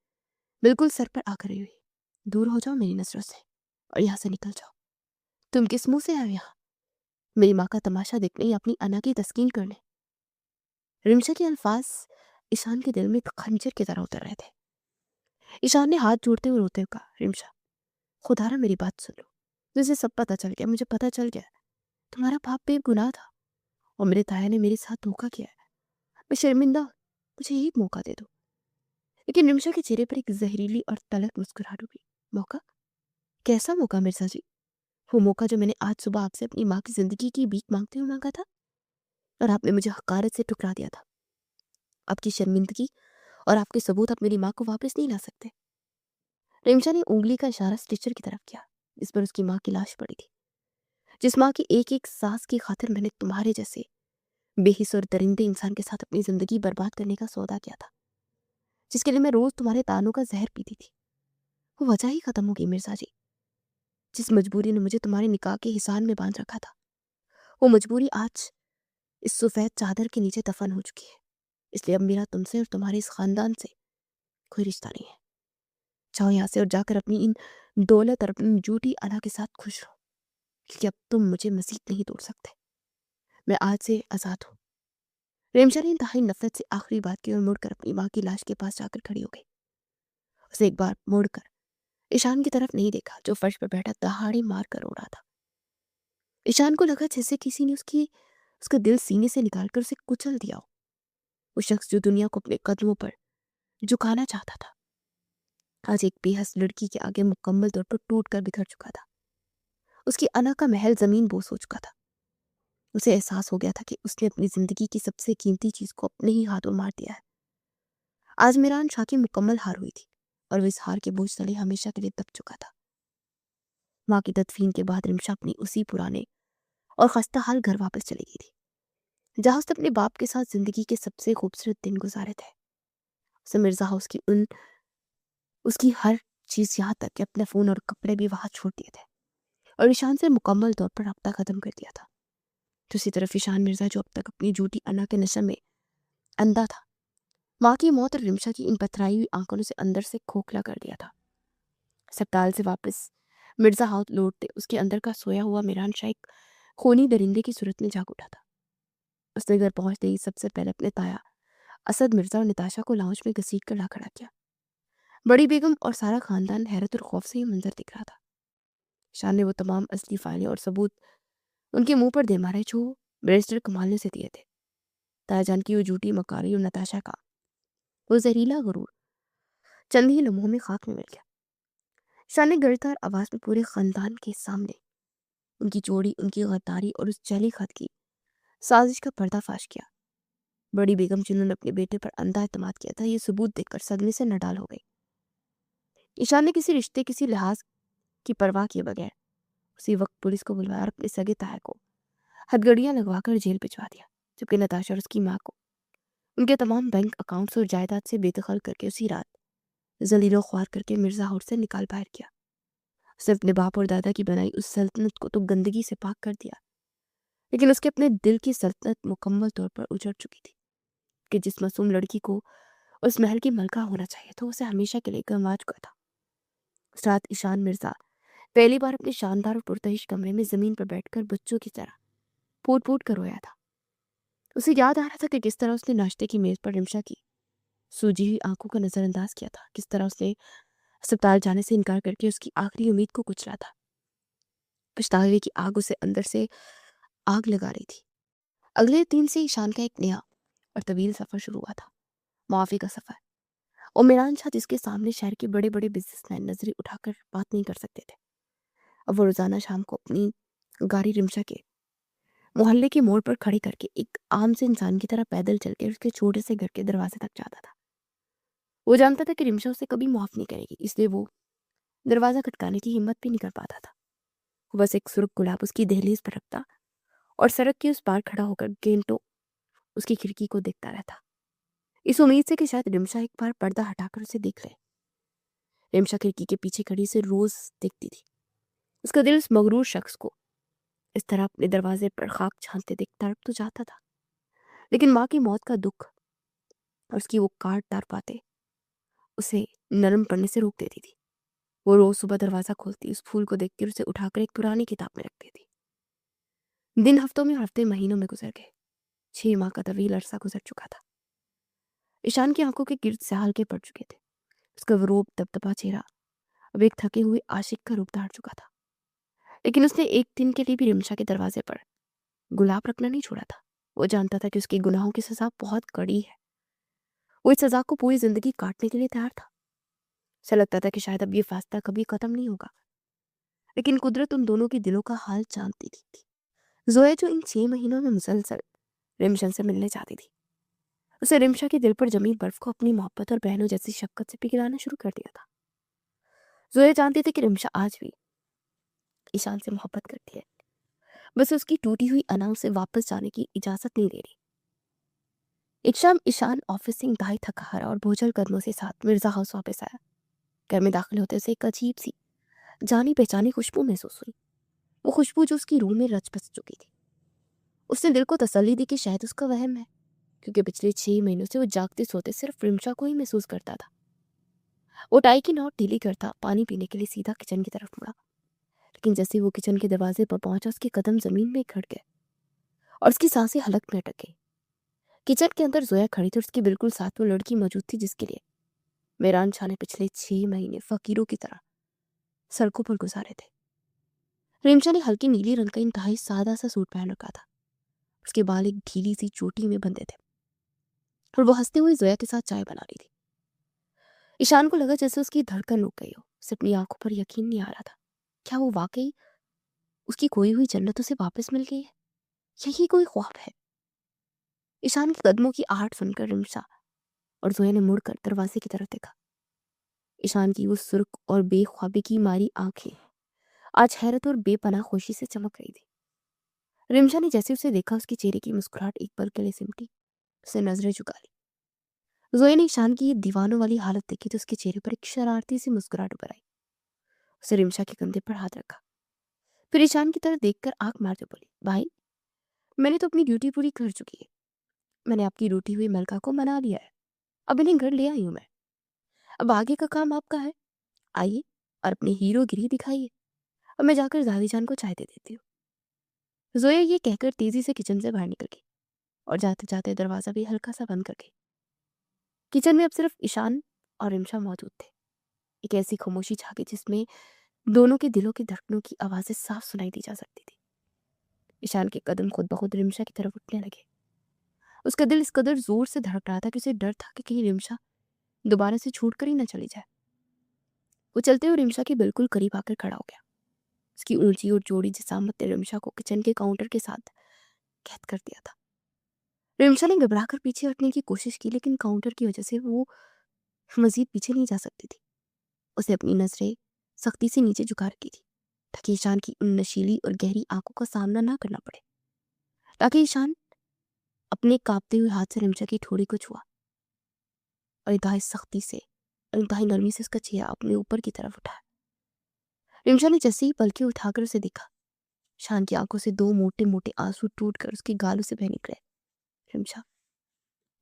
बिल्कुल सर पर आकर हुई, दूर हो जाओ मेरी नजरों से और यहाँ से निकल जाओ। तुम किस मुंह से आए हो यहाँ? मेरी माँ का तमाशा देखने या अपनी अना की तस्कीन करने? रिमशा के अल्फाज ईशान के दिल में एक खंजर की तरह उतर रहे थे। ईशान ने हाथ जोड़ते हुए रोते हुए कहा, रिमशा खुदारा मेरी बात सुन लो। मुझे सब पता चल गया, मुझे पता चल गया। तुम्हारा बाप बेगुनाह था और मेरे ताया ने मेरे साथ धोखा किया है। मैं शर्मिंदा हूं, मुझे एक मौका दे दो। लेकिन रिमशा के चेहरे पर एक जहरीली और तलख मुस्कुराहट हुई। मौका? कैसा मौका मिर्जा जी? वो मौका जो मैंने आज सुबह आपसे अपनी माँ की जिंदगी की भीख मांगते हुए मांगा था और आपने मुझे हकारत से ठुकरा दिया था। आपकी शर्मिंदगी और आपके सबूत आप मेरी माँ को वापस नहीं ला सकते। रिमशा ने उंगली का इशारा स्टिचर की तरफ किया, जिस पर उसकी माँ की लाश पड़ी थी। जिस माँ की एक एक सांस की खातिर मैंने तुम्हारे जैसे बेहिस और दरिंदे इंसान के साथ अपनी जिंदगी बर्बाद करने का सौदा किया था, जिसके लिए मैं रोज तुम्हारे तानों का जहर पीती थी, वो वजह ही खत्म हो गई मिर्जा जी। जिस मजबूरी ने मुझे तुम्हारे निकाह के हिसान में बांध रखा था, वो मजबूरी आज इस सफेद चादर के नीचे दफन हो चुकी है। इसलिए अब मेरा तुमसे और तुम्हारे इस खानदान से कोई रिश्ता नहीं है। जाओ यहाँ से और जाकर अपनी इन दौलत और अपनी झूठी अना के साथ खुश रहो, क्योंकि अब तुम मुझे मसीह नहीं तोड़ सकते। मैं आज से आजाद हूँ। रेमशा ने इंतहाई नफरत से आखिरी बात की और मुड़कर अपनी माँ की लाश के पास जाकर खड़ी हो गई। उसे एक बार मुड़कर ईशान की तरफ नहीं देखा, जो फर्श पर बैठा दहाड़ी मार कर रो रहा था। ईशान को लगा जैसे किसी ने उसका दिल सीने से निकालकर उसे कुचल दिया हो। वो शख्स जो दुनिया को अपने कदमों पर झुकाना चाहता था, आज एक बेहस लड़की के आगे मुकम्मल तौर पर टूट कर बिखर चुका था। उसकी अना का महल जमीन बोस हो चुका था। उसे एहसास हो गया था कि उसने अपनी जिंदगी की सबसे कीमती चीज को अपने ही हाथों मार दिया है। आज मीरान शाह की मुकम्मल हार हुई थी और वो इस हार के बोझ तले हमेशा के लिए दब चुका था। माँ की तदफीन के बाद रिमशा अपनी उसी पुराने और खस्ता हाल घर वापस चली गई थी, जहां उसने अपने बाप के साथ जिंदगी के सबसे खूबसूरत दिन गुजारे थे। उसे मिर्जा हाउस की उसकी हर चीज, यहाँ तक कि अपने फोन और कपड़े भी वहां छोड़ दिए थे और ईशान से मुकम्मल तौर पर रब्ता खत्म कर दिया था। दूसरी तरफ ईशान मिर्जा, जो अब तक अपनी झूठी अना के नशे में अंधा था, माँ की मौत और रिमशा की इन पथराई हुई आंखों ने उसे अंदर से खोखला कर दिया था। अस्पताल से वापस मिर्जा हाउस लौटते उसके अंदर का सोया हुआ मीरान शाह एक खूनी दरिंदे की सूरत में जाग उठा था। उसने घर पहुंचते ही सबसे पहले अपने ताया असद मिर्जा और निताशा को लाउंज में घसीट कर ला खड़ा किया। बड़ी बेगम और सारा खानदान हैरत और खौफ से ये मंजर दिख रहा था। शान ने वो तमाम असली फाइलें और सबूत उनके मुंह पर दे मारे जो बैरिस्टर कमाल ने से दिए थे। तायाजान की वो झूठी मकारी और नताशा का वो जहरीला गुरूर चंद ही लम्हों में खाक में मिल गया। शान ने गड़तार आवाज में पूरे खानदान के सामने उनकी चोरी, उनकी गद्दारी और उस जली खत की साजिश का पर्दाफाश किया। बड़ी बेगम, जिन्होंने अपने बेटे पर अंधा एतमाद किया था, ये सबूत देखकर सदमे से नडाल हो गई। ईशान ने किसी रिश्ते, किसी लिहाज की परवाह किए बगैर उसी वक्त पुलिस को बुलवाया और अपने सगे ताया को हथगड़ियां लगवाकर जेल भिजवा दिया, जबकि नताशा और उसकी माँ को उनके तमाम बैंक अकाउंट्स और जायदाद से बेदखल करके उसी रात जलीलो ख्वार करके मिर्जा हाउस से निकाल बाहर किया। उसने अपने बाप और दादा की बनाई उस सल्तनत को तो गंदगी से पाक कर दिया, लेकिन उसके अपने दिल की सल्तनत मुकम्मल तौर पर उजड़ चुकी थी कि जिस मासूम लड़की को उस महल की मलका होना चाहिए था, उसे हमेशा के लिए गंवा चुका था। उस रात ईशान मिर्जा पहली बार अपने शानदार और पुरतहिश कमरे में जमीन पर बैठकर बच्चों की तरह फूट फूट कर रोया था। उसे याद आ रहा था कि किस तरह उसने नाश्ते की मेज पर रिमशा की सूजी हुई आंखों का नजरअंदाज किया था, किस तरह उसने अस्पताल जाने से इनकार करके उसकी आखिरी उम्मीद को कुचला था। पछतावे की आग उसे अंदर से आग लगा रही थी। अगले दिन से ईशान का एक नया और तवील सफर शुरू हुआ था, मुआफी का सफर। और मीरान शाह, जिसके सामने शहर के बड़े बड़े बिजनेसमैन नजरें उठाकर बात नहीं कर सकते थे, अब वो रोजाना शाम को अपनी गाड़ी रिमशा के मोहल्ले के मोड़ पर खड़ी करके एक आम से इंसान की तरह पैदल चल के उसके छोटे से घर के दरवाजे तक जाता था। वो जानता था कि रिमशा उसे कभी माफ नहीं करेगी, इसलिए वो दरवाजा खटकाने की हिम्मत भी नहीं कर पाता था। वो बस एक सुर्ख गुलाब उसकी दहलीज पर रखता और सड़क के उस पार खड़ा होकर घंटों उसकी खिड़की को देखता रहता। इस उम्मीद से कि शायद रिमशा एक बार पर्दा हटाकर उसे देख ले। रिमशा खिड़की के पीछे खड़ी से रोज देखती थी। उसका दिल उस मगरूर शख्स को इस तरह अपने दरवाजे पर खाक छानते देख तड़प तो जाता था, लेकिन माँ की मौत का दुख और उसकी वो काटदार बातें उसे नरम पड़ने से रोक देती थी। वो रोज सुबह दरवाजा खोलती, उस फूल को देखती और उसे उठाकर एक पुरानी किताब में रखती थी। दिन हफ्तों में और हफ्ते महीनों में गुजर गए। 6 माह का तवील अरसा गुजर चुका था। ईशान की आंखों के गिर्द से हल्के पड़ चुके थे। उसका विरोध दबदबा चेहरा अब एक थके हुए आशिक का रूप धार चुका था। लेकिन उसने एक दिन के लिए भी रिमशा के दरवाजे पर गुलाब रखना नहीं छोड़ा था। वो जानता था कि उसके गुनाहों की सजा बहुत कड़ी है। वो इस सजा को पूरी जिंदगी काटने के लिए तैयार था। उसे लगता था कि शायद अब ये फैसला कभी खत्म नहीं होगा, लेकिन कुदरत उन दोनों के दिलों का हाल जानती थी। जोया जो इन 6 महीनों में मुसलसल रिमशन से मिलने चाहती थी, उसे रिमशा के दिल पर जमी बर्फ को अपनी मोहब्बत और बहनों जैसी शक्कत से पिघलाना शुरू कर दिया था। जोया जानती थी कि रिमशा आज भी ईशान से मोहब्बत करती है, बस उसकी टूटी हुई अना उसे वापस जाने की इजाजत नहीं दे रही। एक शाम ईशान ऑफिस से इंतहाई थका हारा और बोझल कदमों से साथ मिर्जा हाउस वापस आया। घर में दाखिल होते उसे एक अजीब सी जानी पहचानी खुशबू महसूस हुई। वो खुशबू जो उसकी रूह में रच बस चुकी थी। उसने दिल को तसल्ली दी कि शायद उसका वहम है, क्योंकि पिछले 6 महीनों से वो जागते सोते सिर्फ रिमशा को ही महसूस करता था। वो टाई की नोट ढीली करता पानी पीने के लिए सीधा किचन की तरफ मुड़ा, लेकिन जैसे वो किचन के दरवाजे पर पहुंचा उसके कदम जमीन में खड़ गए और उसकी सांसें हलक में अटक गई। किचन के अंदर जोया खड़ी थी और उसकी बिल्कुल साथ वो लड़की मौजूद थी जिसके लिए मेहरान शाह ने पिछले 6 महीने फकीरों की तरह सड़कों पर गुजारे थे। रिमशा ने हल्की नीली रंग का इंतहाई सादा सा सूट पहन रखा था। उसके बाल एक ढीली सी चोटी में बंधे थे और वो हंसते हुए जोया के साथ चाय बना रही थी। ईशान को लगा जैसे उसकी धड़कन रुक गई हो। उसे अपनी आंखों पर यकीन नहीं आ रहा था। क्या वो वाकई उसकी खोई हुई जन्नत उसे वापस मिल गई है, यही कोई ख्वाब है? ईशान के कदमों की आहट सुनकर रिमशा और जोया ने मुड़कर दरवाजे की तरफ देखा। ईशान की वो सुर्ख और बेख्वाबी की मारी आंखें आज हैरत और बेपनाह खुशी से चमक रही थी। रिमशा ने जैसे उसे देखा उसके चेहरे की मुस्कुराहट एक पल के लिए सिमटी। उसे नजरें झुका ली। जोया ने ईशान की ये दीवानों वाली हालत देखी तो उसके चेहरे पर एक शरारती सी मुस्कुराहट उभर आई। उसे रिमशा के कंधे पर हाथ रखा, फिर ईशान की तरफ देखकर आंख मारते बोली, भाई मैंने तो अपनी ड्यूटी पूरी कर चुकी है। मैंने आपकी रूठी हुई मलका को मना लिया है। अब इन्हें घर ले आई हूं मैं। अब आगे का काम आपका है। आइए और अपनी हीरोगिरी दिखाइए। अब मैं जाकर दादी जान को चाय दे देती हूँ। जोया ये कहकर तेजी से किचन से बाहर निकल गई और जाते जाते दरवाजा भी हल्का सा बंद कर गई। किचन में अब सिर्फ ईशान और रिमशा मौजूद थे। एक ऐसी खामोशी छा गई जिसमें दोनों के दिलों की धड़कनों की आवाजें साफ सुनाई दी जा सकती थी। ईशान के कदम खुद ब खुद रिमशा की तरफ उठने लगे। उसका दिल इस कदर जोर से धड़क रहा था कि उसे डर था कि कहीं रिमशा दोबारा से छूट कर ही न चली जाए। वो चलते हुए रिमशा के बिल्कुल करीब आकर खड़ा हो गया। उसकी ऊंची और चौड़ी जिसामत ने रिमशा को किचन के काउंटर के साथ कैद कर दिया था। रिमशा ने घबराकर पीछे हटने की कोशिश की, लेकिन काउंटर की वजह से वो मजीद पीछे नहीं जा सकती थी। उसे अपनी नजरें सख्ती से नीचे झुका रखी थी ताकि ईशान की उन नशीली और गहरी आंखों का सामना ना करना पड़े। ताकि ईशान अपने कांपते हुए हाथ से रिमशा की ठोड़ी को छुआ और इंतहाई सख्ती से और इंतहाई नरमी से उसका चेहरा अपने ऊपर की तरफ उठाया। रिमशा ने जैसे ही पलके उठाकर उसे देखा, ईशान की आंखों से दो मोटे मोटे आंसू टूटकर उसके गालों से बह निकले। रिमशा,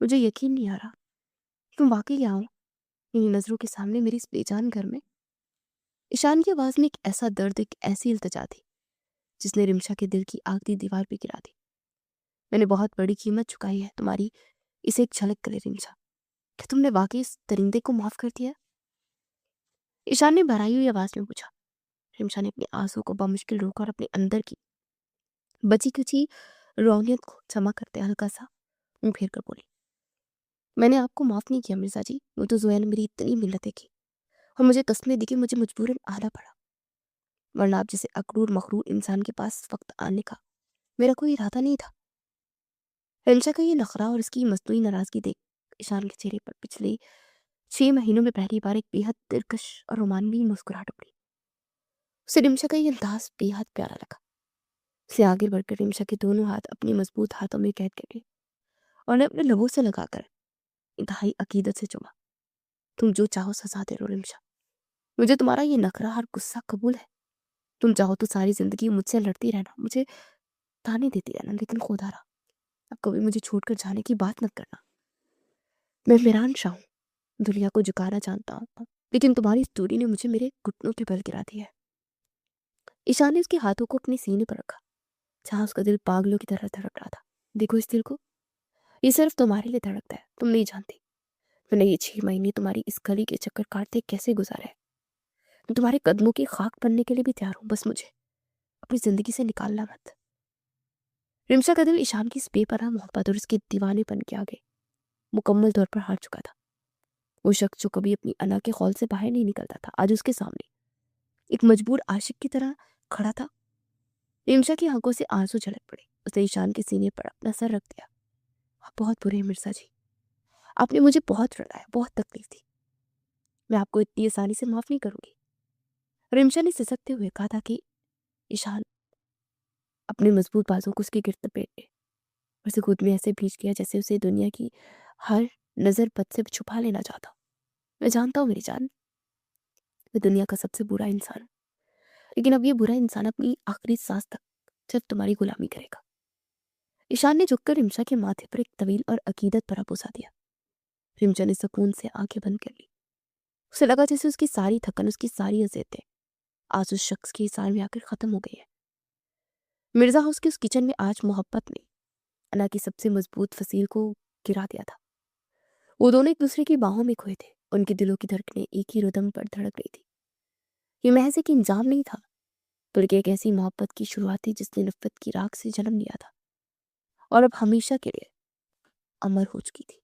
मुझे यकीन नहीं आ रहा तुम वाकई यहाँ हो, मेरी नजरों के सामने मेरी इस बेजान घर में। ईशान की आवाज में एक ऐसा दर्द, एक ऐसी इल्तिजा थी जिसने रिमशा के दिल की आखिरी दीवार पे गिरा दी। मैंने बहुत बड़ी कीमत चुकाई है तुम्हारी इसे एक झलक के लिए रिमशा। क्या तुमने वाकई इस दरिंदे को माफ कर दिया? ईशान ने भराई हुई आवाज में पूछा। रिमशा ने अपने आंसू को बमुश्किल रोका और अपने अंदर की बची कुची रौनियत को जमा करते हल्का सा मुंह फेर कर बोली, मैंने आपको माफ नहीं किया मिर्जा जी। वो तो जोया ने मेरी इतनी मिन्नतें की और मुझे कस्में दी कि मुझे मजबूरन आना पड़ा, वरना आप जैसे अकरूर मखरूर इंसान के पास वक्त आने का मेरा कोई इरादा नहीं था। रिमशा का ये नखरा और इसकी मसनूई नाराजगी देख ईशान के चेहरे पर पिछले 6 महीनों में पहली बार एक बेहद दिलकश और रोमानवी मुस्कुराहट उभरी। उसे रिमशा का ये अंदाज बेहद प्यारा लगा। उसे आगे बढ़कर रिमशा के दोनों हाथ अपने मजबूत हाथों में कैद करके और उन्हें अपने लबों से लगाकर इंतहाई अकीदत से चुमा। तुम जो चाहो सजा दे रो रिमशा। मुझे तुम्हारा ये नखरा और गुस्सा कबूल है। तुम चाहो तो सारी ज़िंदगी मुझसे लड़ती रहना, मुझे ताने देती रहना, लेकिन खुदारा अब कभी मुझे छोड़कर जाने की बात मत करना। मैं मीरान शाह हूँ, दुनिया को झुकाना जानता हूँ, लेकिन तुम्हारी इस दूरी ने मुझे मेरे घुटनों के बल गिरा दिया है। ईशान ने उसके हाथों को अपने सीने पर रखा, जहाँ उसका दिल पागलों की तरह धड़क रहा था। देखो इस दिल को, ये सिर्फ तुम्हारे लिए धड़कता है, तुम नहीं जानती मैंने ये 6 महीने तुम्हारी इस गली के चक्कर काटते कैसे गुजारे हैं। मैं तुम्हारे कदमों की खाक बनने के लिए भी तैयार हूँ, बस मुझे अपनी जिंदगी से निकालना मत। रिमशा का दिल ईशान की इस बेपनाह मोहब्बत और उसके दीवानेपन के आगे मुकम्मल तौर पर हार चुका था। वो शख्स जो कभी अपनी अना के खौल से बाहर नहीं निकलता था, आज उसके सामने एक मजबूर आशिक की तरह खड़ा था। रिमशा की आंखों से आंसू झलक पड़े। उसने ईशान के सीने पर अपना सर रख दिया। आप बहुत बुरे हैं मिर्जा जी, आपने मुझे बहुत रुलाया, बहुत तकलीफ दी। मैं आपको इतनी आसानी से माफ नहीं करूंगी। रिमशा ने सिसकते हुए कहा था कि ईशान अपने मजबूत बाजों को उसके गिरद लपेटे उसे खुद में ऐसे भींच गया जैसे उसे दुनिया की हर नजर बद से छुपा लेना चाहता। मैं जानता हूँ मेरी जान, मैं दुनिया का सबसे बुरा इंसान हूँ, लेकिन अब ये बुरा इंसान अपनी आखिरी सांस तक सिर्फ तुम्हारी गुलामी करेगा। ईशान ने झुककर रिमशा के माथे पर एक तवील और अकीदत भरा बोसा दिया। रिमशा ने सुकून से आंखें बंद कर ली। उसे लगा जैसे उसकी सारी थकन, उसकी सारी अजियतें आज उस शख्स की साल में आकर खत्म हो गई है। मिर्जा हाउस के उस किचन में आज मोहब्बत ने अना की सबसे मजबूत फसील को गिरा दिया था। वो दोनों एक दूसरे की बाहों में खोए थे। उनके दिलों की धड़कनें एक ही रिदम पर धड़क रही थी। ये महज एक इंजाम नहीं था, बल्कि एक ऐसी मोहब्बत की शुरुआत थी जिसने नफरत की राख से जन्म लिया था और अब हमेशा के लिए अमर हो चुकी थी।